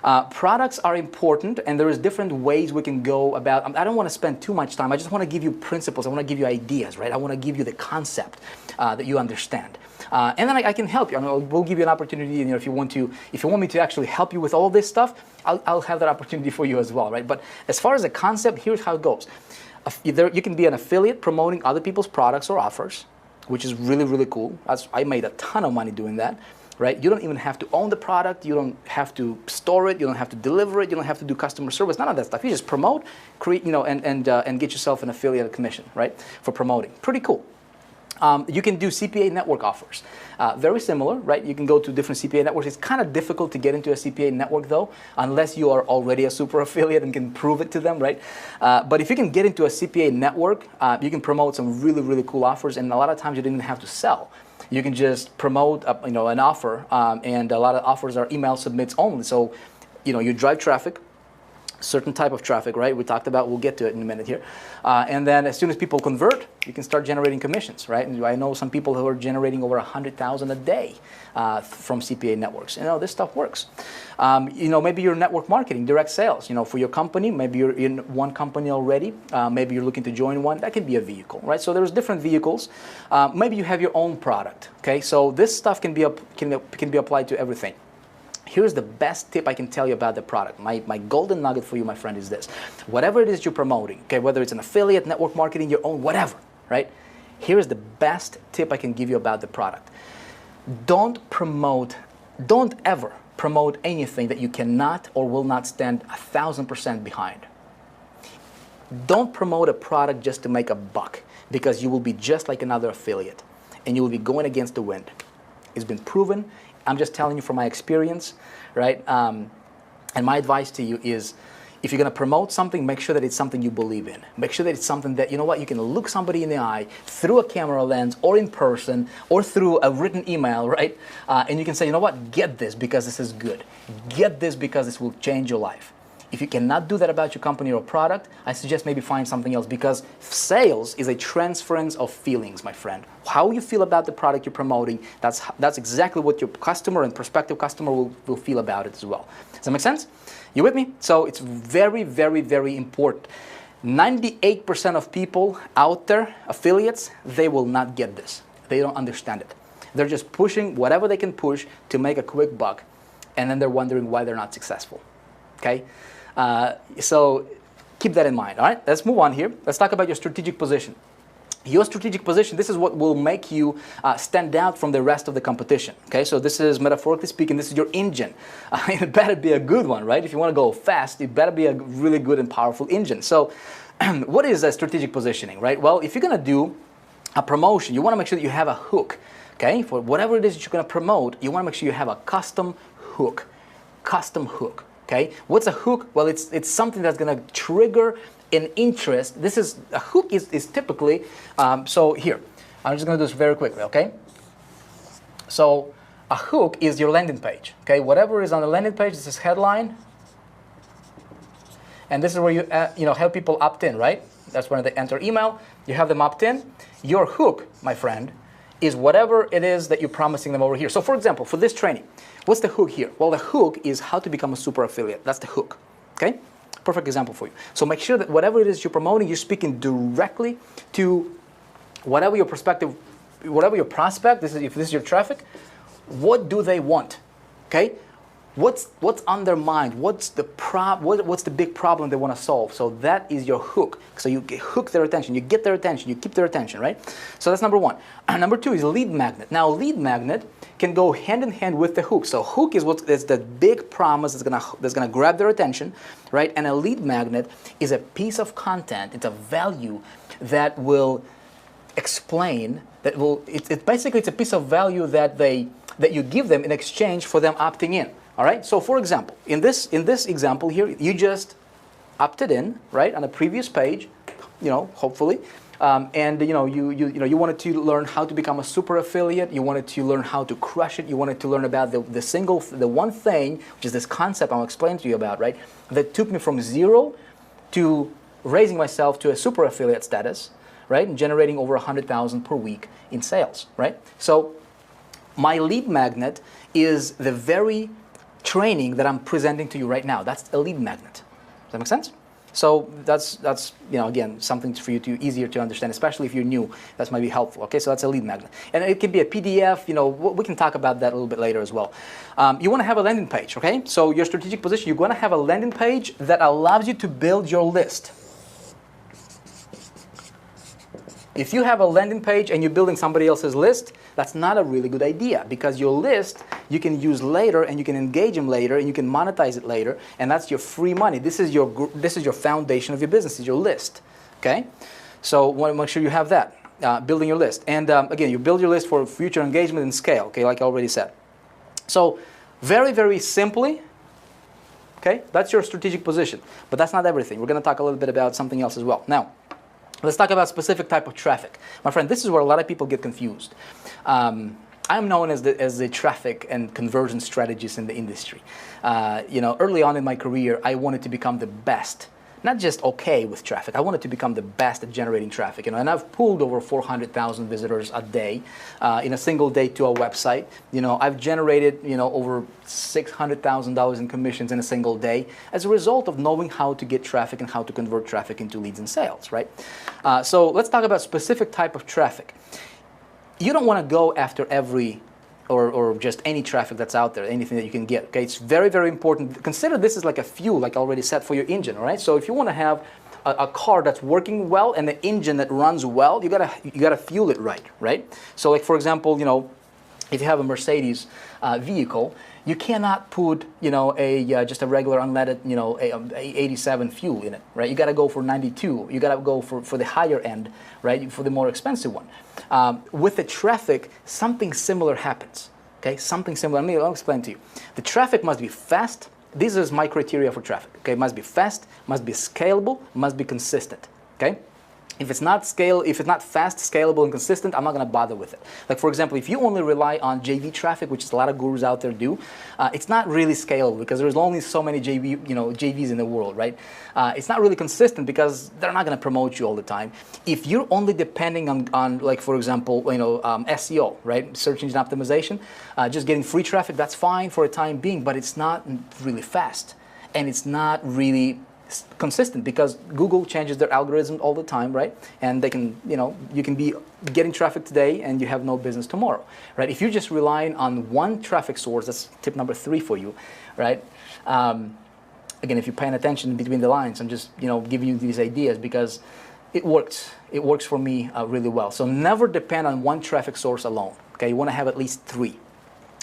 Products are important, and there is different ways we can go about. I don't want to spend too much time. I just want to give you principles. I want to give you ideas, right? I want to give you the concept that you understand. And then I can help you. We'll give you an opportunity, if you want me to actually help you with all this stuff, I'll have that opportunity for you as well, right? But as far as the concept, here's how it goes. You can be an affiliate promoting other people's products or offers, which is really, really cool. I made a ton of money doing that, right? You don't even have to own the product. You don't have to store it. You don't have to deliver it. You don't have to do customer service. None of that stuff. You just promote, create, and get yourself an affiliate commission, right, for promoting. Pretty cool. You can do CPA network offers. Very similar, right? You can go to different CPA networks. It's kind of difficult to get into a CPA network, though, unless you are already a super affiliate and can prove it to them, right? But if you can get into a CPA network, you can promote some really, really cool offers, and a lot of times you don't even have to sell. You can just promote, an offer, and a lot of offers are email submits only. So, you drive traffic. Certain type of traffic, right? We talked about, we'll get to it in a minute here. And then as soon as people convert, you can start generating commissions, right? And I know some people who are generating over 100,000 a day from CPA networks. This stuff works. Maybe you're network marketing, direct sales, for your company. Maybe you're in one company already. Maybe you're looking to join one. That can be a vehicle, right? So there's different vehicles. Maybe you have your own product, okay? So this stuff can be applied to everything. Here's the best tip I can tell you about the product. My golden nugget for you, my friend, is this. Whatever it is you're promoting, okay, whether it's an affiliate, network marketing, your own, whatever, right? Here's the best tip I can give you about the product. Don't ever promote anything that you cannot or will not stand 1,000% behind. Don't promote a product just to make a buck, because you will be just like another affiliate and you will be going against the wind. It's been proven. I'm just telling you from my experience, right? And my advice to you is, if you're going to promote something, make sure that it's something you believe in. Make sure that it's something that, you can look somebody in the eye through a camera lens or in person or through a written email, right? And you can say, get this because this is good. Get this because this will change your life. If you cannot do that about your company or product, I suggest maybe find something else, because sales is a transference of feelings, my friend. How you feel about the product you're promoting, that's exactly what your customer and prospective customer will feel about it as well. Does that make sense? You with me? So it's very, very, very important. 98% of people out there, affiliates, they will not get this. They don't understand it. They're just pushing whatever they can push to make a quick buck, and then they're wondering why they're not successful. Okay? So keep that in mind, all right? Let's move on here. Let's talk about your strategic position. Your strategic position, this is what will make you stand out from the rest of the competition, okay? So this is, metaphorically speaking, this is your engine. It better be a good one, right? If you want to go fast, it better be a really good and powerful engine. So what is a strategic positioning, right? Well, if you're going to do a promotion, you want to make sure that you have a hook, okay? For whatever it is that you're going to promote, you want to make sure you have a custom hook. Custom hook. Okay, what's a hook? Well, it's something that's going to trigger an interest. A hook is typically, so here, I'm just going to do this very quickly, okay? So a hook is your landing page, okay? Whatever is on the landing page, this is headline, and this is where you help people opt in, right? That's when they enter email, you have them opt in. Your hook, my friend, is whatever it is that you're promising them over here. So for example, for this training, what's the hook here? Well, the hook is how to become a super affiliate. That's the hook, okay? Perfect example for you. So make sure that whatever it is you're promoting, you're speaking directly to whatever your prospect, if this is your traffic, what do they want, okay? what's on their mind, what's the big problem they want to solve. So that is your hook. So you hook their attention, you get their attention, you keep their attention, right? So that's number one. Number two is lead magnet. Now lead magnet can go hand in hand with the hook. So hook is the big promise that's gonna grab their attention, right? And a lead magnet is a piece of content, it's a value that will explain, basically it's a piece of value that you give them in exchange for them opting in. All right. So, for example, in this example here, you just opted in, right, on a previous page, hopefully, and you wanted to learn how to become a super affiliate. You wanted to learn how to crush it. You wanted to learn about the one thing, which is this concept I'm explaining to you about, right, that took me from zero to raising myself to a super affiliate status, right, and generating over 100,000 per week in sales, right. So, my lead magnet is the very training that I'm presenting to you right now. That's a lead magnet. Does that make sense? So that's again, something for you easier to understand, especially if you're new. That might be helpful. Okay, so that's a lead magnet, and it can be a PDF. We can talk about that a little bit later as well. You want to have a landing page. Okay, so your strategic position, you're going to have a landing page that allows you to build your list. If you have a landing page and you're building somebody else's list, that's not a really good idea, because your list you can use later and you can engage them later and you can monetize it later, and that's your free money. This is your foundation of your business, is your list. Okay, so want to make sure you have that, building your list. And again, you build your list for future engagement and scale. Okay, like I already said. So very, very simply, okay, that's your strategic position, but that's not everything. We're going to talk a little bit about something else as well. Now, let's talk about specific type of traffic. My friend, this is where a lot of people get confused. I'm known as the traffic and conversion strategist in the industry. Early on in my career, I wanted to become the best, not just okay with traffic. I wanted to become the best at generating traffic. And I've pulled over 400,000 visitors a day in a single day to a website. I've generated over $600,000 in commissions in a single day as a result of knowing how to get traffic and how to convert traffic into leads and sales, right? So let's talk about specific type of traffic. You don't want to go after every or just any traffic that's out there, anything that you can get. Okay, it's very, very important. Consider this as like a fuel, like I already said, for your engine. All right. So if you want to have a car that's working well and the engine that runs well, you gotta fuel it right. So like, for example, if you have a Mercedes vehicle, you cannot put just a regular unleaded a 87 fuel in it, right? You got to go for 92. You got to go for the higher end, right? For the more expensive one. With the traffic, something similar happens. Okay, something similar. I'll explain to you. The traffic must be fast. This is my criteria for traffic. Okay, it must be fast, must be scalable, must be consistent. Okay. If it's not fast, scalable, and consistent, I'm not going to bother with it. Like, for example, if you only rely on JV traffic, which a lot of gurus out there do, it's not really scalable because there's only so many JVs in the world, right? It's not really consistent because they're not going to promote you all the time. If you're only depending on like, for example, SEO, right, search engine optimization, just getting free traffic, that's fine for a time being, but it's not really fast, and it's not really consistent because Google changes their algorithm all the time, right? And they can, you can be getting traffic today and you have no business tomorrow, right? If you're just relying on one traffic source, that's tip number 3 for you, right? Again, if you're paying attention between the lines, I'm just, giving you these ideas because it works. It works for me really well. So never depend on one traffic source alone, okay? You want to have at least 3.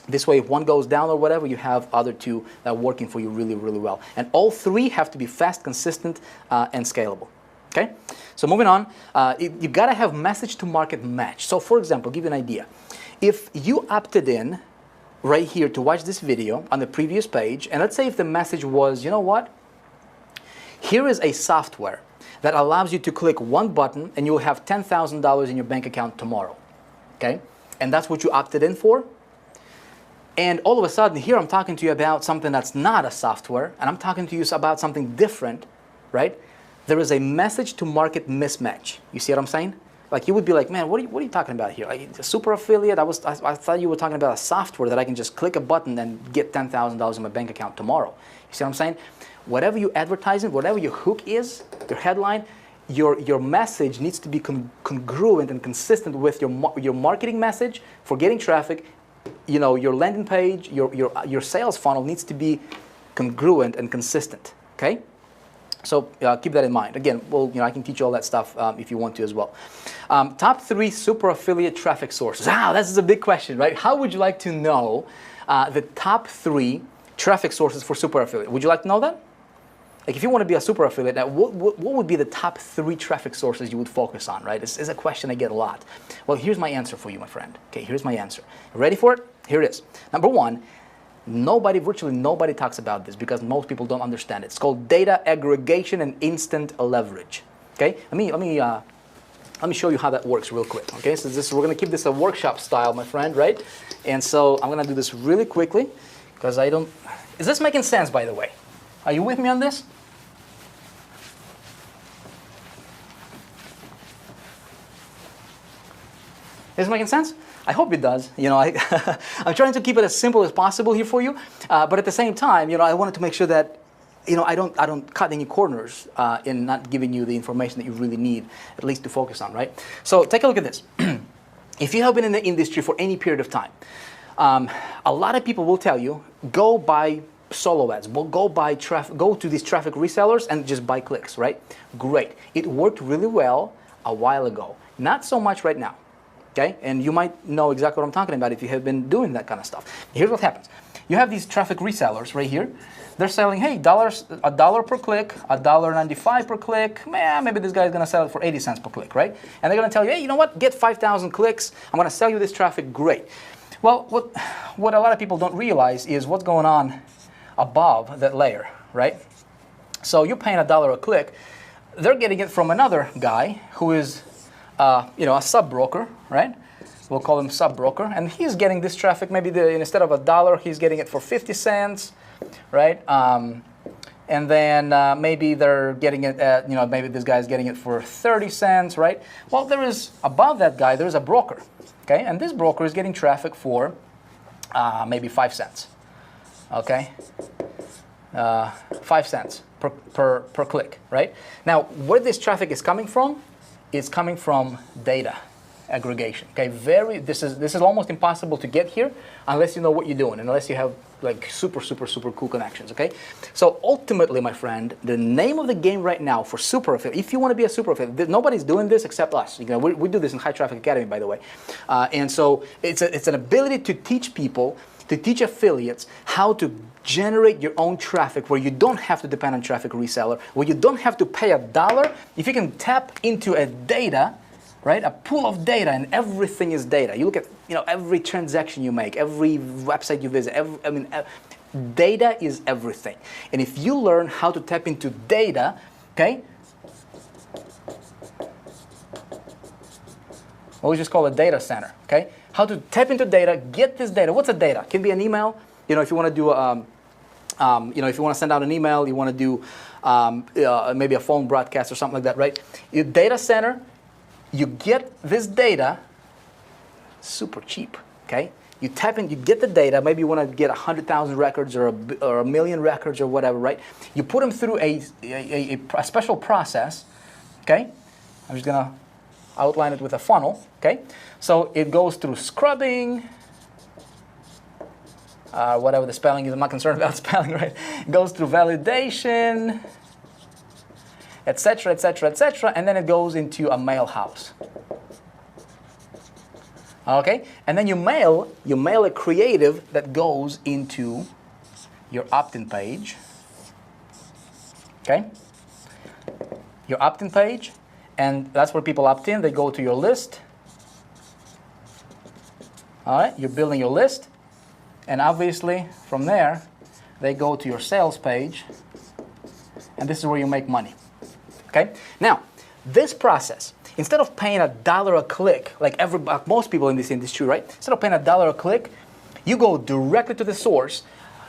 This way, if one goes down or whatever, you have other 2 that are working for you really, really well. And all 3 have to be fast, consistent, and scalable. Okay? So moving on, you got to have message to market match. So for example, I'll give you an idea. If you opted in right here to watch this video on the previous page, and let's say if the message was, you know what? Here is a software that allows you to click one button and you'll have $10,000 in your bank account tomorrow. Okay? And that's what you opted in for. And all of a sudden, here I'm talking to you about something that's not a software, and I'm talking to you about something different, right? There is a message to market mismatch. You see what I'm saying? Like, you would be like, man, what are you talking about here? Like, a super affiliate? I thought you were talking about a software that I can just click a button and get $10,000 in my bank account tomorrow. You see what I'm saying? Whatever you advertising, whatever your hook is, your headline, your message needs to be congruent and consistent with your marketing message for getting traffic you know, your landing page, your sales funnel needs to be congruent and consistent, okay? So keep that in mind. Again, well, you know, I can teach you all that stuff if you want to as well. Top 3 super affiliate traffic sources. This is a big question, right? How would you like to know the top 3 traffic sources for super affiliate? Would you like to know that? Like, if you want to be a super affiliate, now what would be the top 3 traffic sources you would focus on, right? This is a question I get a lot. Well, here's my answer for you, my friend. Okay, here's my answer. Ready for it? Here it is. Number 1, virtually nobody talks about this because most people don't understand it. It's called data aggregation and instant leverage. Okay, let me show you how that works real quick. Okay, so we're gonna keep this a workshop style, my friend, right? And so I'm gonna do this really quickly because is this making sense, by the way? Are you with me on this? Is it making sense? I hope it does. You know, I'm trying to keep it as simple as possible here for you, but at the same time, you know, I wanted to make sure that, you know, I don't cut any corners in not giving you the information that you really need, at least to focus on, right? So take a look at this. If you have been in the industry for any period of time, a lot of people will tell you, go buy solo ads, go to these traffic resellers and just buy clicks, right? Great. It worked really well a while ago. Not so much right now. Okay, and you might know exactly what I'm talking about if you have been doing that kind of stuff. Here's what happens. You have these traffic resellers right here. They're selling, hey, $1 per click, $1.95 per click. Man, maybe this guy's going to sell it for 80 cents per click, right? And they're going to tell you, hey, you know what? Get 5,000 clicks. I'm going to sell you this traffic. Great. Well, what a lot of people don't realize is what's going on above that layer, right? So you're paying $1 a click. They're getting it from another guy who is you know, a sub-broker, right? We'll call him sub-broker, and he's getting this traffic. Maybe instead of $1, he's getting it for 50 cents, right? And then maybe they're getting it at, you know, maybe this guy's getting it for 30 cents, right? Well, there is above that guy, there's a broker, okay? And this broker is getting traffic for maybe 5 cents, okay? 5 cents per click, right? Now, where this traffic is coming from? It's coming from data aggregation. Okay, this is almost impossible to get here unless you know what you're doing, and unless you have like super cool connections. Okay, so ultimately, my friend, the name of the game right now for super affiliate, if you want to be a super affiliate, nobody's doing this except us. You know, we do this in High Traffic Academy, by the way, and so it's an ability to teach people, to teach affiliates how to generate your own traffic where you don't have to depend on traffic reseller, where you don't have to pay $1. If you can tap into a data, right, a pool of data, and everything is data. You look at, you know, every transaction you make, every website you visit, data is everything. And if you learn how to tap into data, okay, what we just call a data center, okay? How to tap into data, get this data. What's a data? Can be an email. You know, if you want to do, you know, if you want to send out an email, you want to do maybe a phone broadcast or something like that, right? Your data center, you get this data super cheap, okay? You tap in, you get the data. Maybe you want to get 100,000 records or a million records or whatever, right? You put them through a special process, okay? I'm just going to outline it with a funnel, okay? So it goes through scrubbing, whatever the spelling is, I'm not concerned about spelling, right? It goes through validation, etc., etc., etc., and then it goes into a mail house. Okay, and then you mail a creative that goes into your opt-in page. Okay, your opt-in page, and that's where people opt in. They go to your list. All right, you're building your list, and obviously from there they go to your sales page, and this is where you make money. Okay, now this process, instead of paying $1 a click, like most people in this industry, right? Instead of paying $1 a click, you go directly to the source.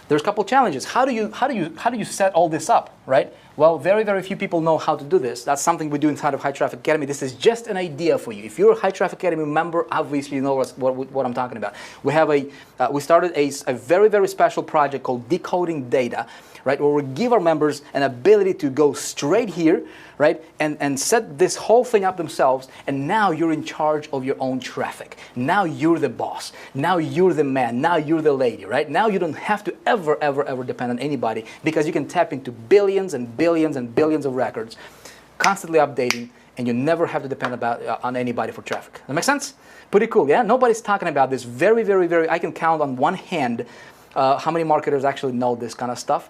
There's a couple challenges. How do you set all this up, right? Well, very, very few people know how to do this. That's something we do inside of High Traffic Academy. This is just an idea for you. If you're a High Traffic Academy member, obviously you know what I'm talking about. We have we started a very, very special project called Decoding Data, right, where we give our members an ability to go straight here, right, and set this whole thing up themselves, and now you're in charge of your own traffic. Now you're the boss. Now you're the man. Now you're the lady, right? Now you don't have to ever depend on anybody, because you can tap into billions and billions and billions of records, constantly updating, and you never have to depend on anybody for traffic. That makes sense? Pretty cool, yeah? Nobody's talking about this. Very, I can count on one hand how many marketers actually know this kind of stuff.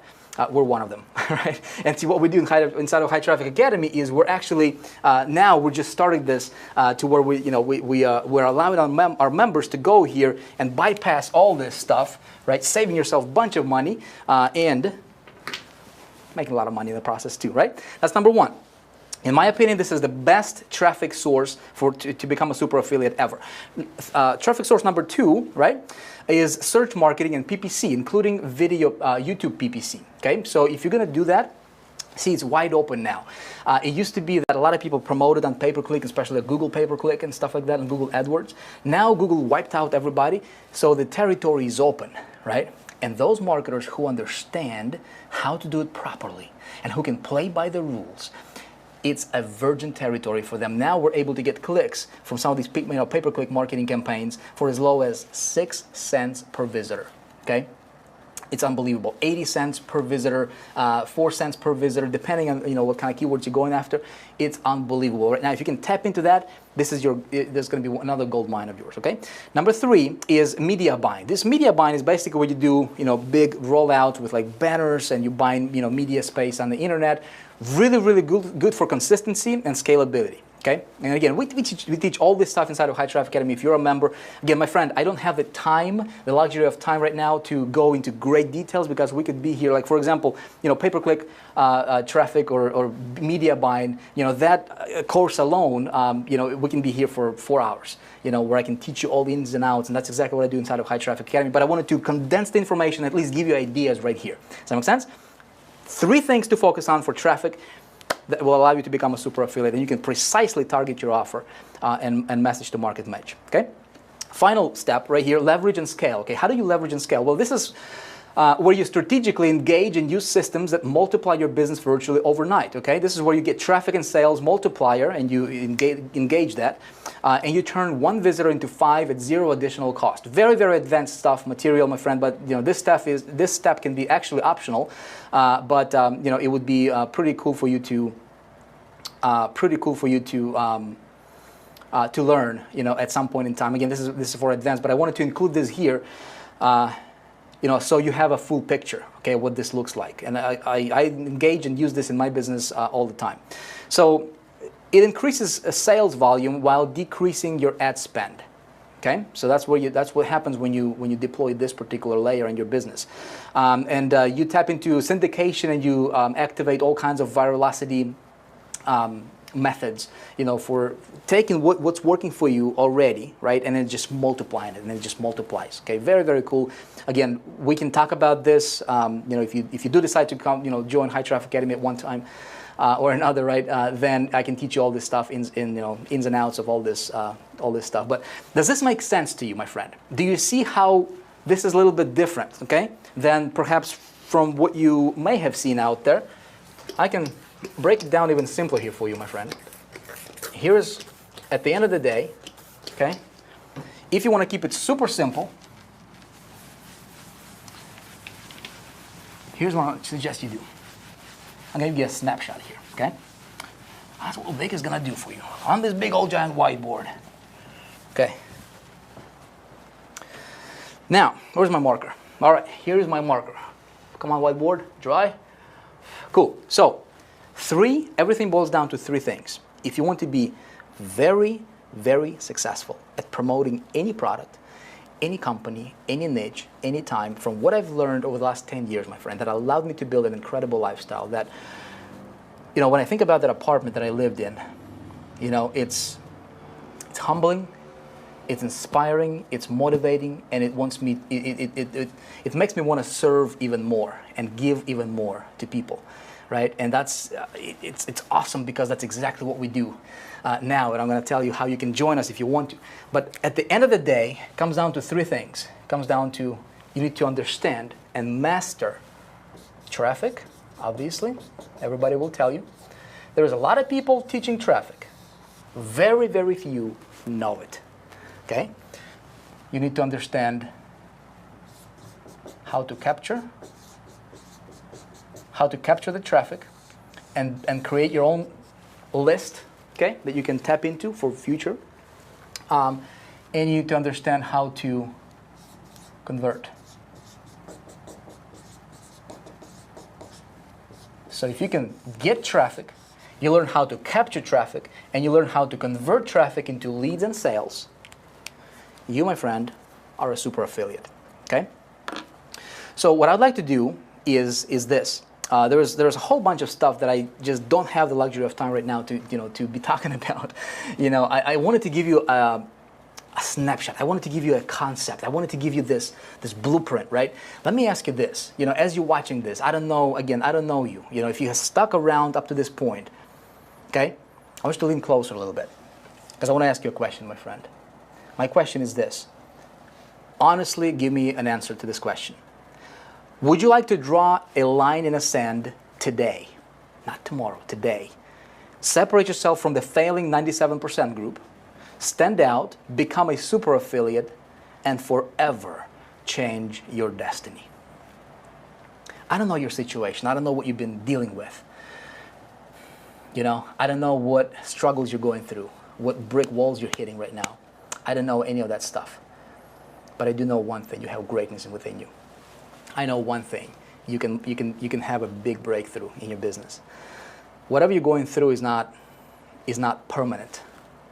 We're one of them, right? And see, what we do inside of High Traffic Academy is we're actually now we're just starting this to where we're allowing our members to go here and bypass all this stuff, right? Saving yourself a bunch of money and making a lot of money in the process too, right? That's number one. In my opinion, this is the best traffic source to become a super affiliate ever. Traffic source number two, right, is search marketing and PPC, including video YouTube PPC. Okay, so if you're going to do that, see, it's wide open now. It used to be that a lot of people promoted on pay-per-click, especially Google pay-per-click and stuff like that, and Google AdWords. Now Google wiped out everybody, so the territory is open, right? And those marketers who understand how to do it properly and who can play by the rules, it's a virgin territory for them. Now we're able to get clicks from some of these pay-per-click marketing campaigns for as low as 6 cents per visitor, okay? It's unbelievable. 80 cents per visitor, 4 cents per visitor, depending on what kind of keywords you're going after. It's unbelievable. Right now, if you can tap into that, there's going to be another gold mine of yours. Okay. Number three is media buying. This media buying is basically where you do big rollouts with like banners, and you buy media space on the internet. Really good for consistency and scalability. Okay, and again, we teach all this stuff inside of High Traffic Academy. If you're a member, again, my friend, I don't have the luxury of time right now to go into great details, because we could be here, like for example, pay-per-click traffic or media buying. That course alone, we can be here for 4 hours. Where I can teach you all the ins and outs, and that's exactly what I do inside of High Traffic Academy. But I wanted to condense the information, at least give you ideas right here. Does that make sense? 3 things to focus on for traffic that will allow you to become a super affiliate, and you can precisely target your offer and message to market match. Okay. Final step right here: leverage and scale. Okay, how do you leverage and scale? Well, this is where you strategically engage and use systems that multiply your business virtually overnight. Okay, this is where you get traffic and sales multiplier, and you engage that, and you turn 1 visitor into 5 at 0 additional cost. Very advanced stuff, material, my friend. But this step can be actually optional, but it would be pretty cool for you to to learn, at some point in time. Again, this is for advanced, but I wanted to include this here. So you have a full picture, okay, what this looks like. And I engage and use this in my business all the time. So it increases sales volume while decreasing your ad spend. Okay, so that's what happens when you deploy this particular layer in your business, and you tap into syndication, and you activate all kinds of virality methods, for taking what's working for you already, right, and then just multiplying it, and it just multiplies. Okay, very cool. Again, we can talk about this. If you do decide to come, join High Traffic Academy at one time or another, right, then I can teach you all this stuff, ins and outs of all this stuff. But does this make sense to you, my friend? Do you see how this is a little bit different, okay, than perhaps from what you may have seen out there? I can break it down even simpler here for you, my friend. Here's, at the end of the day, okay, if you want to keep it super simple, here's what I suggest you do. I'm going to give you a snapshot here, okay? That's what Vic is going to do for you on this big old giant whiteboard. Okay. Now, where's my marker? All right, here is my marker. Come on, whiteboard, dry. Cool. So, everything boils down to 3 things. If you want to be very successful at promoting any product, any company, any niche, any time, from what I've learned over the last 10 years, my friend, that allowed me to build an incredible lifestyle that, when I think about that apartment that I lived in, it's humbling, it's inspiring, it's motivating, and it makes me want to serve even more and give even more to people, right? And that's it's awesome because that's exactly what we do now. And I'm going to tell you how you can join us if you want to. But at the end of the day, it comes down to three things. It comes down to you need to understand and master traffic. Obviously, everybody will tell you. There's a lot of people teaching traffic. Very, very few know it. Okay? You need to understand how to capture the traffic and create your own list, okay, that you can tap into for future. And you need to understand how to convert. So if you can get traffic, you learn how to capture traffic, and you learn how to convert traffic into leads and sales, you, my friend, are a super affiliate, okay? So what I'd like to do is this. There's a whole bunch of stuff that I just don't have the luxury of time right now to be talking about. I wanted to give you a snapshot. I wanted to give you a concept. I wanted to give you this blueprint, right? Let me ask you this. As you're watching this, I don't know you. If you have stuck around up to this point, okay? I want you to lean closer a little bit because I want to ask you a question, my friend. My question is this. Honestly, give me an answer to this question. Would you like to draw a line in the sand today? Not tomorrow, today. Separate yourself from the failing 97% group, stand out, become a super affiliate, and forever change your destiny. I don't know your situation. I don't know what you've been dealing with. I don't know what struggles you're going through, what brick walls you're hitting right now. I don't know any of that stuff. But I do know one thing, you have greatness within you. I know one thing, you can have a big breakthrough in your business. Whatever you're going through is not permanent.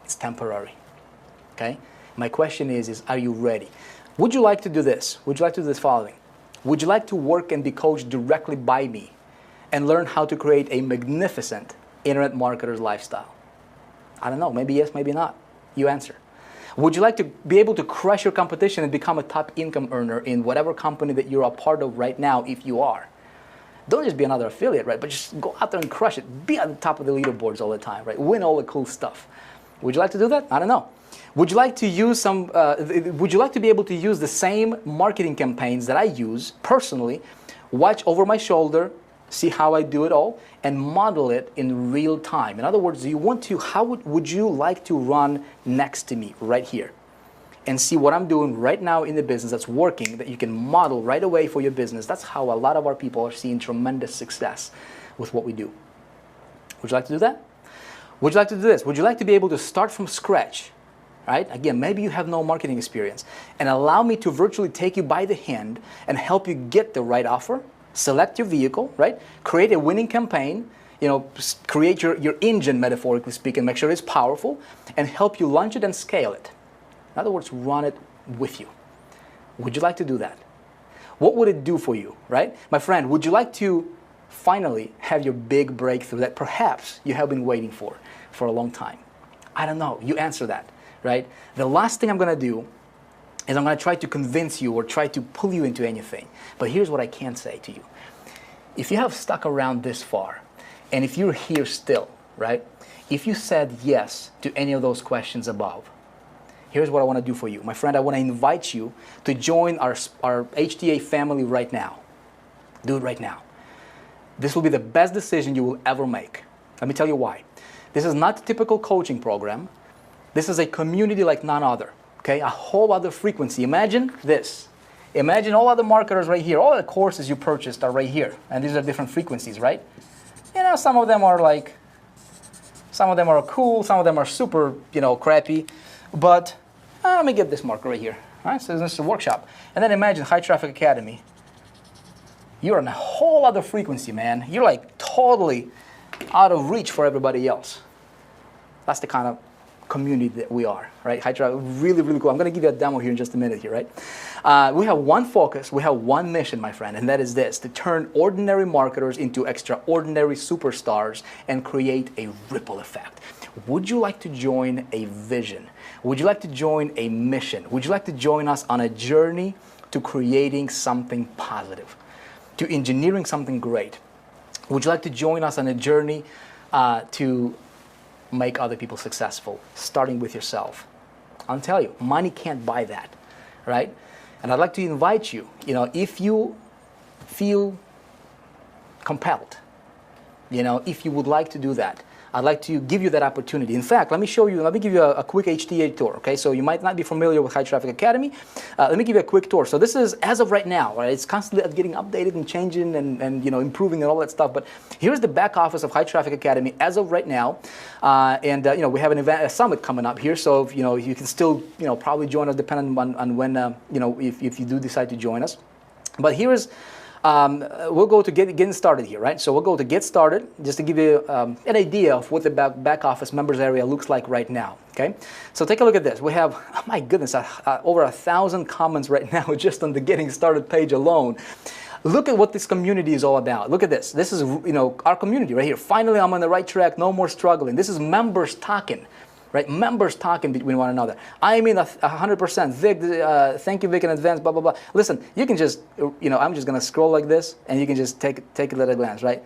It's temporary. Okay? My question is are you ready? Would you like to do this? Would you like to do this following? Would you like to work and be coached directly by me and learn how to create a magnificent internet marketer's lifestyle? I don't know, maybe yes, maybe not. You answer. Would you like to be able to crush your competition and become a top income earner in whatever company that you're a part of right now if you are? Don't just be another affiliate, right? But just go out there and crush it. Be at the top of the leaderboards all the time, right? Win all the cool stuff. Would you like to do that? I don't know. Would you like to use would you like to be able to use the same marketing campaigns that I use personally, watch over my shoulder, see how I do it all, and model it in real time? In other words, how would you like to run next to me right here and see what I'm doing right now in the business that's working, that you can model right away for your business? That's how a lot of our people are seeing tremendous success with what we do. Would you like to do that? Would you like to do this? Would you like to be able to start from scratch, right? Again, maybe you have no marketing experience, and allow me to virtually take you by the hand and help you get the right offer, select your vehicle, right? Create a winning campaign, create your engine, metaphorically speaking, make sure it's powerful, and help you launch it and scale it. In other words, run it with you. Would you like to do that? What would it do for you, right? My friend, would you like to finally have your big breakthrough that perhaps you have been waiting for a long time? I don't know. You answer that, right? The last thing I'm going to do is I'm going to try to convince you or try to pull you into anything. But here's what I can say to you. If you have stuck around this far, and if you're here still, right? If you said yes to any of those questions above, here's what I want to do for you. My friend, I want to invite you to join our HTA family right now. Do it right now. This will be the best decision you will ever make. Let me tell you why. This is not a typical coaching program. This is a community like none other. Okay, a whole other frequency. Imagine this. Imagine all other marketers right here. All the courses you purchased are right here. And these are different frequencies, right? Some of them are cool, some of them are super, crappy. But let me get this marker right here. All right, so this is a workshop. And then imagine High Traffic Academy. You're on a whole other frequency, man. You're like totally out of reach for everybody else. That's the kind of community that we are, right? High traffic, really, really cool. I'm going to give you a demo here in just a minute here, right? We have one focus, we have one mission, my friend, and that is this: to turn ordinary marketers into extraordinary superstars and create a ripple effect. Would you like to join a vision? Would you like to join a mission? Would you like to join us on a journey to creating something positive, to engineering something great, Would you like to join us on a journey to make other people successful, starting with yourself? I'll tell you, money can't buy that, right? And I'd like to invite you, if you feel compelled, if you would like to do that, I'd like to give you that opportunity. In fact, let me give you a quick HTA tour, okay? So you might not be familiar with High Traffic Academy. Let me give you a quick tour. So this is, as of right now, right? It's constantly getting updated and changing and improving and all that stuff. But here's the back office of High Traffic Academy as of right now. We have an event, a summit coming up here. So, you can still, probably join us depending on when, if you do decide to join us. But here is, we'll go to getting started here, right? So we'll go to get started, just to give you an idea of what the back office members area looks like right now, okay? So take a look at this. We have, oh my goodness, over 1,000 comments right now just on the getting started page alone. Look at what this community is all about. Look at this. This is, our community right here. Finally, I'm on the right track. No more struggling. This is members talking. Right, members talking between one another. I mean 100%. Vic, thank you, Vic, in advance. Blah blah blah. Listen, you can just, I'm just gonna scroll like this, and you can just take it at a glance. Right,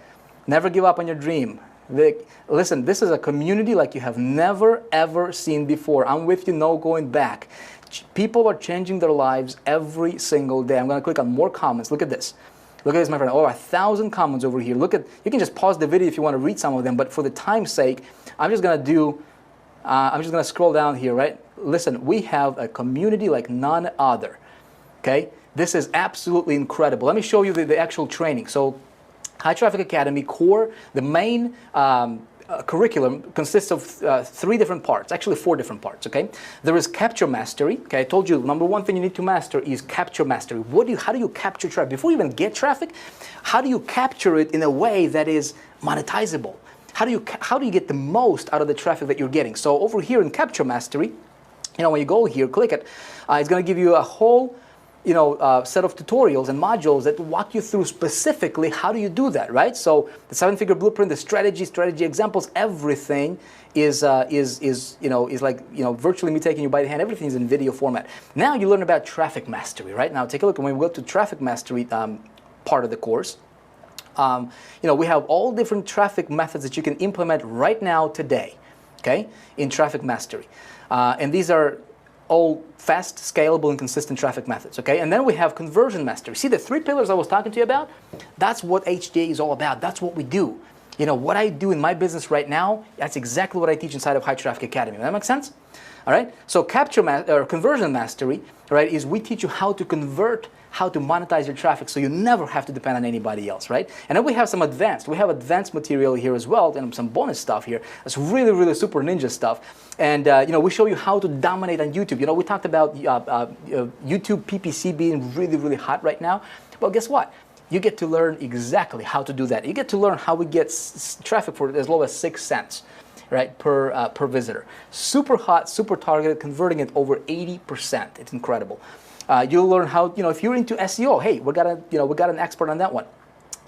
never give up on your dream. Vic, listen, this is a community like you have never ever seen before. I'm with you, no going back. People are changing their lives every single day. I'm gonna click on more comments. Look at this. Look at this, my friend. Over 1,000 comments over here. Look at. You can just pause the video if you want to read some of them, but for the time's sake, I'm just gonna scroll down here, right? Listen, we have a community like none other, okay? This is absolutely incredible. Let me show you the actual training. So, High Traffic Academy core, the main curriculum consists of 3 different parts, actually 4 different parts, okay? There is capture mastery, okay? I told you, number 1 thing you need to master is capture mastery. How do you capture traffic? Before you even get traffic, how do you capture it in a way that is monetizable? How do you get the most out of the traffic that you're getting? So over here in Capture Mastery, when you go here, click it, it's going to give you a whole, set of tutorials and modules that walk you through specifically how do you do that, right? So the 7-figure blueprint, the strategy examples, everything is like virtually me taking you by the hand. Everything is in video format. Now you learn about traffic mastery, right? Now take a look when we go to traffic mastery part of the course. We have all different traffic methods that you can implement right now today, okay, in traffic mastery. And these are all fast, scalable, and consistent traffic methods, okay? And then we have conversion mastery. See the 3 pillars I was talking to you about? That's what HTA is all about. That's what we do. What I do in my business right now, that's exactly what I teach inside of High Traffic Academy. Does that make sense? All right? So conversion mastery, right, is we teach you how to convert, how to monetize your traffic so you never have to depend on anybody else, right? And then we have some advanced material here as well, and some bonus stuff here. That's really, really super ninja stuff. And, we show you how to dominate on YouTube. We talked about YouTube PPC being really, really hot right now. Well, guess what? You get to learn exactly how to do that. You get to learn how we get traffic for as low as 6 cents. Right, per visitor. Super hot, super targeted, converting it over 80%. It's incredible. You'll learn how, if you're into SEO, hey, we got an expert on that one.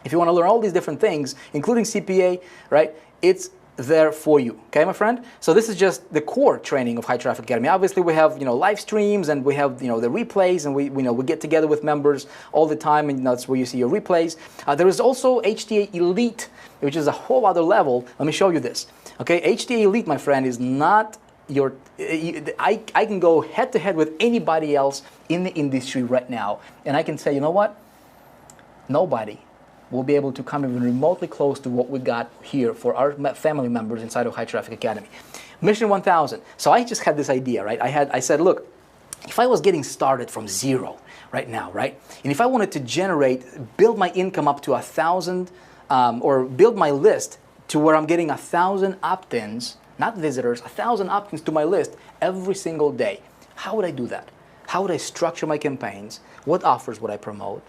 If you want to learn all these different things, including CPA, right, it's there for you. Okay, my friend? So this is just the core training of High Traffic Academy. Obviously, we have, live streams, and we have, the replays, and we get together with members all the time, and that's where you see your replays. There is also HTA Elite, which is a whole other level. Let me show you this. Okay, HTA Elite, my friend, is not I can go head to head with anybody else in the industry right now, and I can say, you know what? Nobody will be able to come even remotely close to what we got here for our family members inside of High Traffic Academy. Mission 1000. So I just had this idea, right? I said, look, if I was getting started from zero right now, right, and if I wanted to build my income up to 1,000, or build my list to where I'm getting 1,000 opt-ins, not visitors, 1,000 opt-ins to my list every single day. How would I do that? How would I structure my campaigns? What offers would I promote,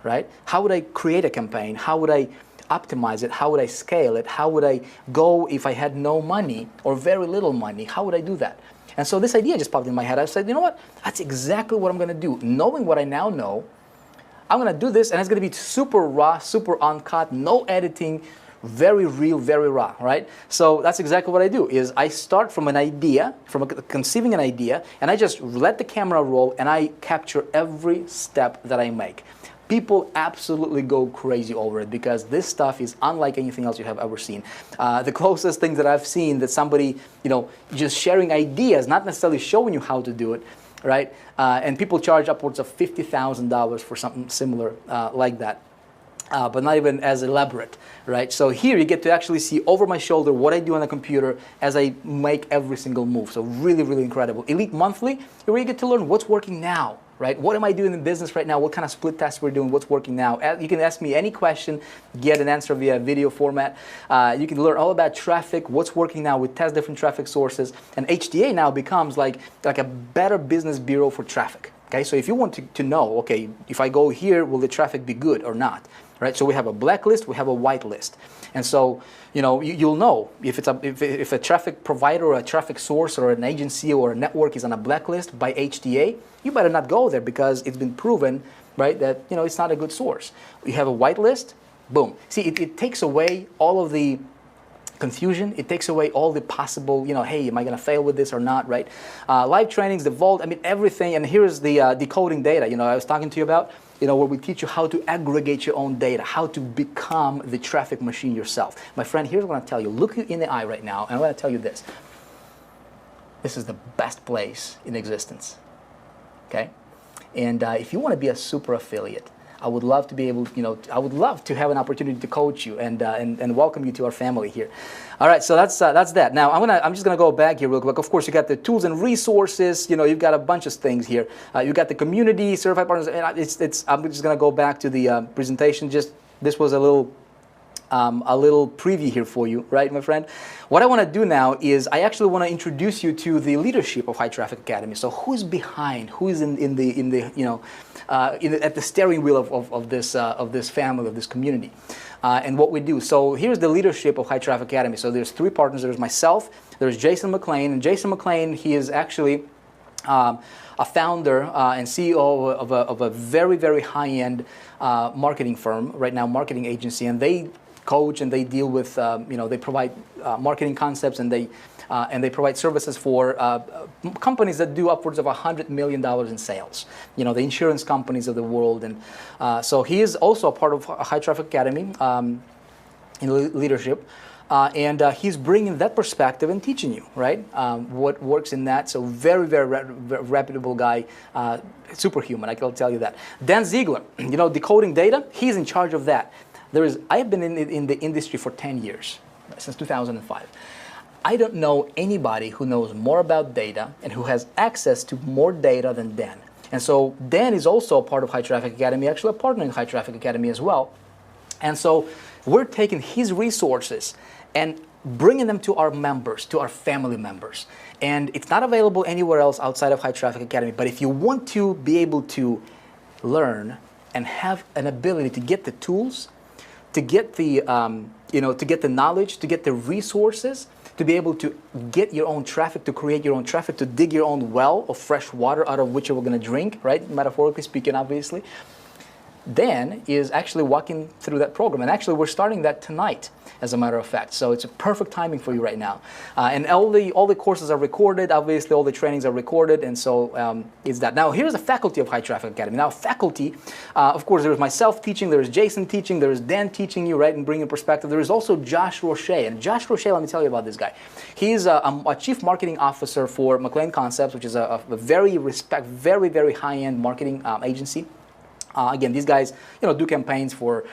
right? How would I create a campaign? How would I optimize it? How would I scale it? How would I go if I had no money or very little money? How would I do that? And so this idea just popped in my head. I said, you know what? That's exactly what I'm going to do. Knowing what I now know, I'm going to do this, and it's going to be super raw, super uncut, no editing, very real, very raw, right? So that's exactly what I do, is I start from an idea, conceiving an idea, and I just let the camera roll, and I capture every step that I make. People absolutely go crazy over it because this stuff is unlike anything else you have ever seen. The closest thing that I've seen that somebody, just sharing ideas, not necessarily showing you how to do it, right? And people charge upwards of $50,000 for something similar like that. But not even as elaborate, right? So here you get to actually see over my shoulder what I do on the computer as I make every single move. So really, really incredible. Elite Monthly, where you get to learn what's working now, right? What am I doing in business right now? What kind of split tests we're doing? What's working now? You can ask me any question, get an answer via video format. You can learn all about traffic, what's working now. We test different traffic sources. And HTA now becomes like a better business bureau for traffic. Okay, so if you want to know, okay, if I go here, will the traffic be good or not? Right, so we have a black list, we have a white list, and so you'll know if a traffic provider or a traffic source or an agency or a network is on a blacklist by HTA, you better not go there because it's been proven, right, that it's not a good source. You have a white list, boom. See, it takes away all of the confusion. It takes away all the possible, hey, am I going to fail with this or not, right? Live trainings, the vault, I mean, everything. And here's the decoding data, I was talking to you about, where we teach you how to aggregate your own data, how to become the traffic machine yourself. My friend, here's what I'm going to tell you. Look you in the eye right now, and I'm going to tell you this. This is the best place in existence, okay? And if you want to be a super affiliate, I would love to be able, I would love to have an opportunity to coach you and welcome you to our family here. All right, so that's that. Now I'm just gonna go back here real quick. Of course, you got the tools and resources. You've got a bunch of things here. You got the community, certified partners. And I'm just gonna go back to the presentation. This was a little preview here for you, right, my friend? What I want to do now is I actually want to introduce you to the leadership of High Traffic Academy. So who's behind? Who is at the steering wheel of this family, of this community, and what we do. So here's the leadership of High Traffic Academy. So there's three partners. There's myself. There's Jason McLean, and Jason McLean, he is actually a founder and CEO of a very, very high-end marketing firm right now, marketing agency, and they coach and they deal with, they provide marketing concepts and they provide services for companies that do upwards of $100 million in sales. The insurance companies of the world, and so he is also a part of High Traffic Academy in leadership. And he's bringing that perspective and teaching you, right, what works in that. So very, very reputable guy, superhuman, I can tell you that. Dan Ziegler, decoding data, he's in charge of that. I've been in the industry for 10 years, since 2005. I don't know anybody who knows more about data and who has access to more data than Dan. And so Dan is also a part of High Traffic Academy, actually a partner in High Traffic Academy as well. And so we're taking his resources and bringing them to our members, to our family members. And it's not available anywhere else outside of High Traffic Academy. But if you want to be able to learn and have an ability to get the tools, to get the, to get the knowledge, to get the resources, to be able to get your own traffic, to create your own traffic, to dig your own well of fresh water out of which you're going to drink, right? Metaphorically speaking, obviously. Dan is actually walking through that program, and actually we're starting that tonight, as a matter of fact. So it's a perfect timing for you right now. And all the courses are recorded. Obviously, all the trainings are recorded, and so it's that. Now, here's the faculty of High Traffic Academy. Now, faculty, of course, there's myself teaching, there's Jason teaching, there's Dan teaching you, right, and bringing perspective. There is also Josh Roche, and Josh Roche, let me tell you about this guy. He's a chief marketing officer for McLean Concepts, which is a very, very high-end marketing agency. Again, these guys, do campaigns for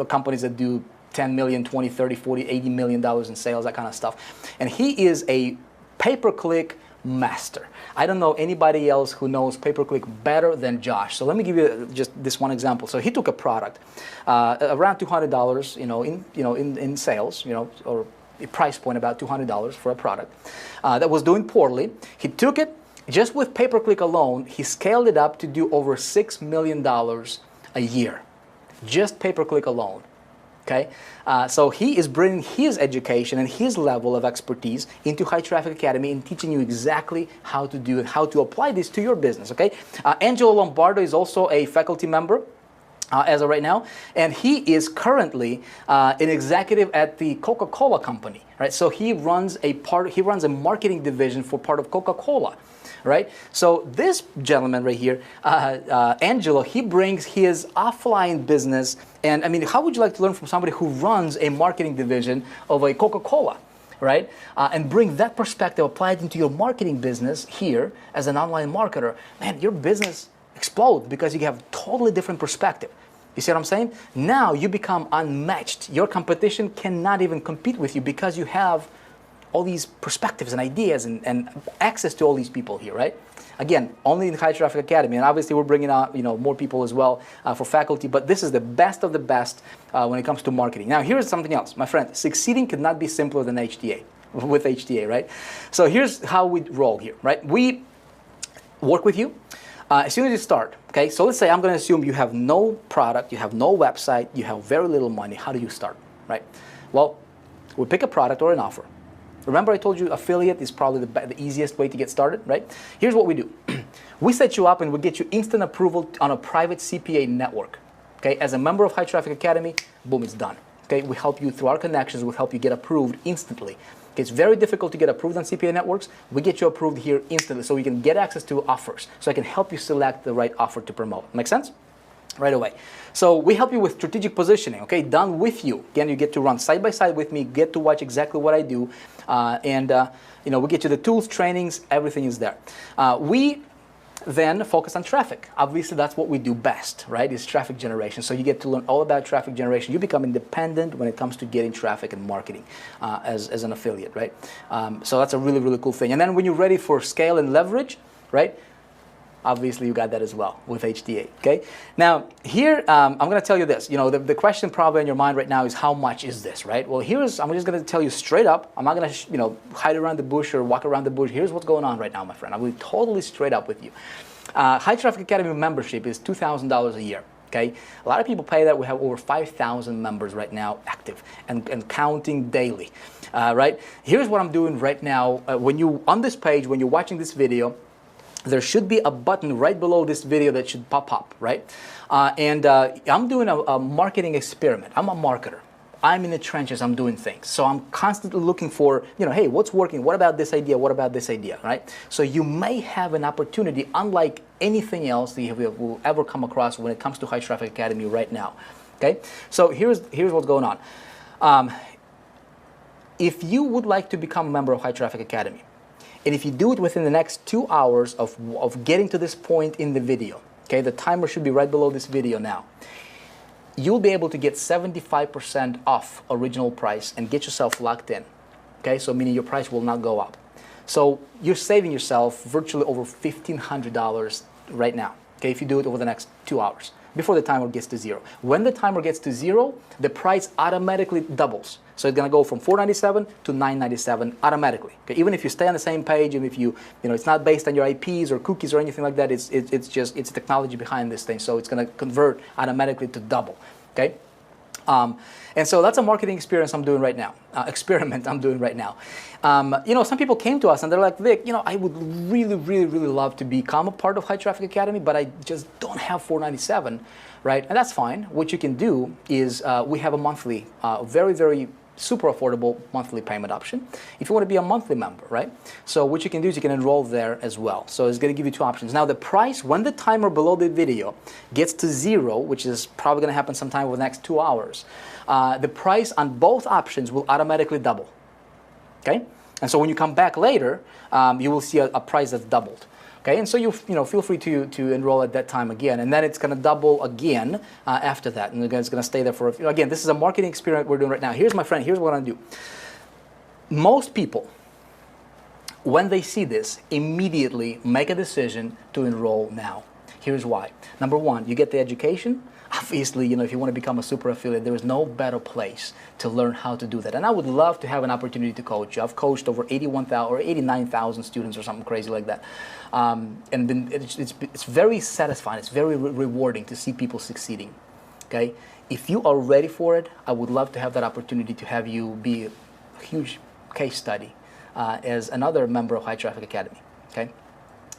companies that do 10 million, 20, 30, 40, 80 million dollars in sales, that kind of stuff. And he is a pay-per-click master. I don't know anybody else who knows pay-per-click better than Josh. So let me give you just this one example. So he took a product around $200, in sales, or a price point about $200 for a product that was doing poorly. He took it. Just with pay-per-click alone, he scaled it up to do over $6 million a year. Just pay-per-click alone. Okay? So he is bringing his education and his level of expertise into High Traffic Academy and teaching you exactly how to do it, how to apply this to your business. Okay? Angelo Lombardo is also a faculty member. as of right now, and he is currently an executive at the Coca-Cola company, right? So he runs a marketing division for part of Coca-Cola, right? So this gentleman right here, Angelo, he brings his offline business, and I mean, how would you like to learn from somebody who runs a marketing division of a Coca-Cola, right? And bring that perspective applied into your marketing business here as an online marketer? Man, your business explode because you have totally different perspective. You see what I'm saying? Now you become unmatched. Your competition cannot even compete with you because you have all these perspectives and ideas and access to all these people here, right? Again, only in High Traffic Academy, and obviously we're bringing out more people as well for faculty. But this is the best of the best when it comes to marketing. Now here's something else, my friend. Succeeding could not be simpler than HTA with HTA, right? So here's how we roll here, right? We work with you. As soon as you start, okay, so let's say I'm going to assume you have no product, you have no website, you have very little money. How do you start, right? Well, we pick a product or an offer. Remember I told you affiliate is probably the easiest way to get started, right? Here's what we do. We set you up and we get you instant approval on a private CPA network, okay? As a member of High Traffic Academy, boom, it's done, okay? We help you through our connections, we help you get approved instantly. It's very difficult to get approved on CPA networks. We get you approved here instantly so you can get access to offers. So I can help you select the right offer to promote. Make sense? Right away. So we help you with strategic positioning, okay? Done with you. Again, you get to run side by side with me, get to watch exactly what I do. We get you the tools, trainings, everything is there. We then focus on traffic. Obviously, that's what we do best, right? Is traffic generation. So you get to learn all about traffic generation. You become independent when it comes to getting traffic and marketing as an affiliate, right? So that's a really, really cool thing. And then when you're ready for scale and leverage, right? Obviously, you got that as well with HTA, okay? Now, here, I'm going to tell you this. The question probably in your mind right now is, how much is this, right? Well, I'm just going to tell you straight up. I'm not going to, hide around the bush or walk around the bush. Here's what's going on right now, my friend. I'm going to be totally straight up with you. High Traffic Academy membership is $2,000 a year, okay? A lot of people pay that. We have over 5,000 members right now active and counting daily, right? Here's what I'm doing right now. On this page, when you're watching this video, there should be a button right below this video that should pop up, right? I'm doing a marketing experiment. I'm a marketer. I'm in the trenches. I'm doing things. So I'm constantly looking for, hey, what's working? What about this idea? What about this idea, right? So you may have an opportunity, unlike anything else that you will ever come across when it comes to High Traffic Academy right now, okay? So here's what's going on. If you would like to become a member of High Traffic Academy, and if you do it within the next 2 hours of getting to this point in the video, okay, the timer should be right below this video now, you'll be able to get 75% off original price and get yourself locked in, okay? So meaning your price will not go up. So you're saving yourself virtually over $1,500 right now, okay, if you do it over the next 2 hours before the timer gets to zero. When the timer gets to zero, the price automatically doubles. So it's going to go from $497 to $997 automatically. Okay? Even if you stay on the same page, and if it's not based on your IPs or cookies or anything like that. It's technology behind this thing. So it's going to convert automatically to double. Okay. And so that's a marketing experience I'm doing right now. Experiment I'm doing right now. Some people came to us and they're like, Vic, I would really, really, really love to become a part of High Traffic Academy, but I just don't have $497, right? And that's fine. What you can do is we have a monthly, very, very super affordable monthly payment option if you want to be a monthly member, right? So what you can do is you can enroll there as well. So it's going to give you two options. Now the price, when the timer below the video gets to zero, which is probably going to happen sometime over the next 2 hours, the price on both options will automatically double, okay? And so when you come back later, you will see a price that's doubled. Okay, and so you feel free to enroll at that time again, and then it's going to double again after that, and again, it's going to stay there for again. This is a marketing experiment we're doing right now. Here's my friend. Here's what I'm going to do. Most people, when they see this, immediately make a decision to enroll now. Here's why. Number one, you get the education. Obviously, if you want to become a super affiliate, there is no better place to learn how to do that. And I would love to have an opportunity to coach you. I've coached over 81,000 or 89,000 students or something crazy like that. And then it's very satisfying. It's very rewarding to see people succeeding. Okay? If you are ready for it, I would love to have that opportunity to have you be a huge case study as another member of High Traffic Academy. Okay?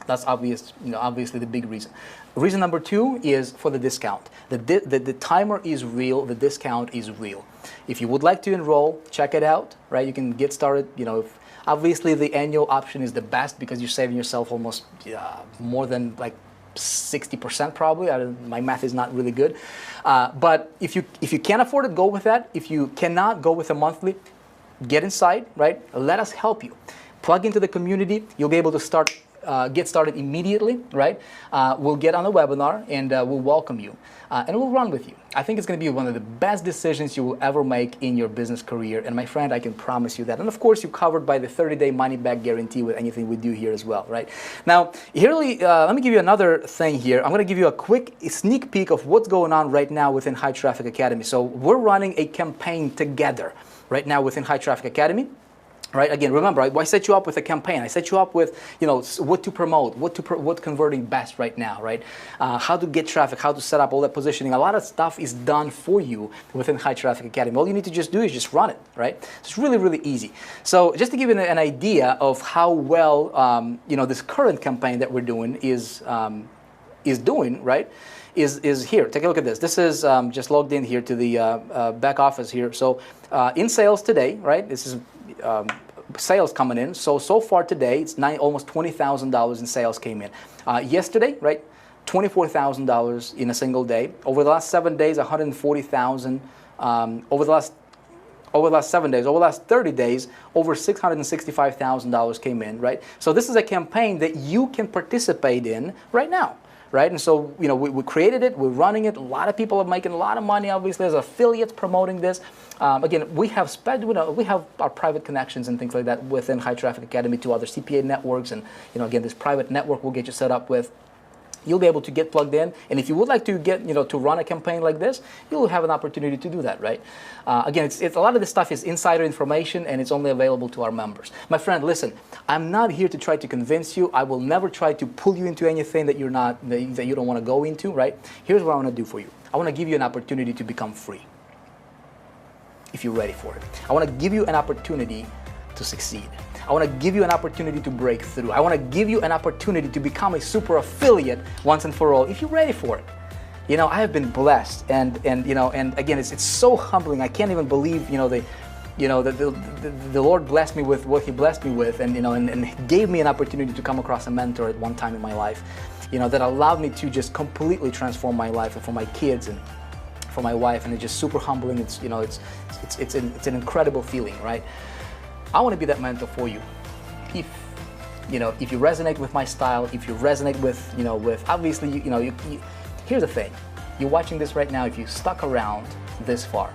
That's obvious, obviously the big reason. Reason number two is for the discount. The timer is real, the discount is real. If you would like to enroll, check it out, right? You can get started, obviously the annual option is the best because you're saving yourself almost more than like 60% probably. My math is not really good. But if you can't afford it, go with that. If you cannot, go with a monthly. Get inside, right? Let us help you. Plug into the community. You'll be able to get started immediately, right? We'll get on the webinar and we'll welcome you and we'll run with you. I think it's going to be one of the best decisions you will ever make in your business career. And my friend, I can promise you that. And of course, you're covered by the 30-day money-back guarantee with anything we do here as well, right? Now, let me give you another thing here. I'm going to give you a quick sneak peek of what's going on right now within High Traffic Academy. So we're running a campaign together right now within High Traffic Academy. Right. Again, remember, I set you up with a campaign. I set you up with, what to promote, what's converting best right now, right? How to get traffic, how to set up all that positioning. A lot of stuff is done for you within High Traffic Academy. All you need to just do is just run it, right? It's really, really easy. So just to give you an idea of how well, this current campaign that we're doing is doing, right? Is here. Take a look at this. This is just logged in here to the back office here. So in sales today, right? This is sales coming in. So far today, it's almost $20,000 in sales came in. Yesterday, right? $24,000 in a single day. Over the last 7 days, $140,000. Over the last 7 days, over the last 30 days, over $665,000 came in, right? So this is a campaign that you can participate in right now. Right? And so, we created it, we're running it. A lot of people are making a lot of money, obviously, as affiliates promoting this. Again, we have our private connections and things like that within High Traffic Academy to other CPA networks. And, again, this private network will get you set up with. You'll be able to get plugged in. And if you would like to get, to run a campaign like this, you'll have an opportunity to do that, right? Again, it's a lot of this stuff is insider information and it's only available to our members. My friend, listen, I'm not here to try to convince you. I will never try to pull you into anything that you don't want to go into, right? Here's what I want to do for you. I want to give you an opportunity to become free, if you're ready for it. I want to give you an opportunity to succeed. I want to give you an opportunity to break through. I want to give you an opportunity to become a super affiliate once and for all, if you're ready for it. I have been blessed, and again, it's so humbling. I can't even believe, the Lord blessed me with what He blessed me with, and gave me an opportunity to come across a mentor at one time in my life, that allowed me to just completely transform my life and for my kids and for my wife, and it's just super humbling. It's an incredible feeling, right? I want to be that mentor for you. If you resonate with my style, if you resonate with obviously, here's the thing. You're watching this right now. If you stuck around this far,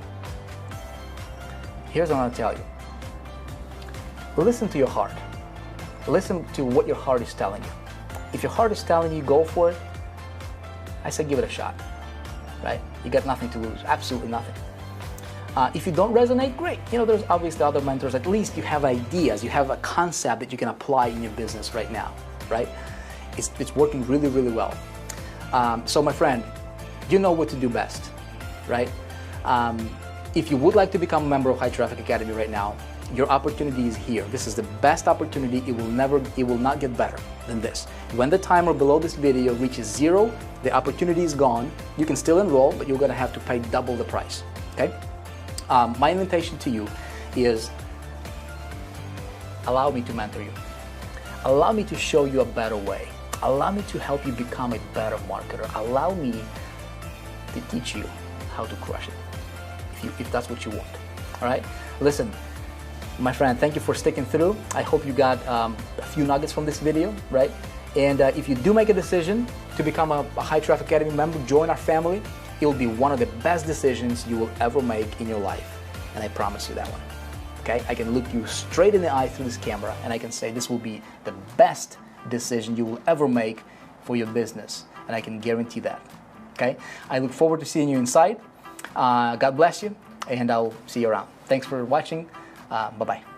here's what I want to tell you. Listen to your heart. Listen to what your heart is telling you. If your heart is telling you go for it, I say give it a shot, right? You got nothing to lose, absolutely nothing. If you don't resonate, great. There's obviously other mentors. At least you have ideas. You have a concept that you can apply in your business right now, right? It's working really, really well. So my friend, you know what to do best, right? If you would like to become a member of High Traffic Academy right now, your opportunity is here. This is the best opportunity. It will not get better than this. When the timer below this video reaches 0, the opportunity is gone. You can still enroll, but you're going to have to pay double the price, okay? My invitation to you is allow me to mentor you. Allow me to show you a better way. Allow me to help you become a better marketer. Allow me to teach you how to crush it, if that's what you want. All right? Listen, my friend, thank you for sticking through. I hope you got a few nuggets from this video, right? And if you do make a decision to become a High Traffic Academy member, join our family, it will be one of the best decisions you will ever make in your life. And I promise you that one. Okay? I can look you straight in the eye through this camera and I can say this will be the best decision you will ever make for your business. And I can guarantee that. Okay? I look forward to seeing you inside. God bless you, and I'll see you around. Thanks for watching. Bye-bye.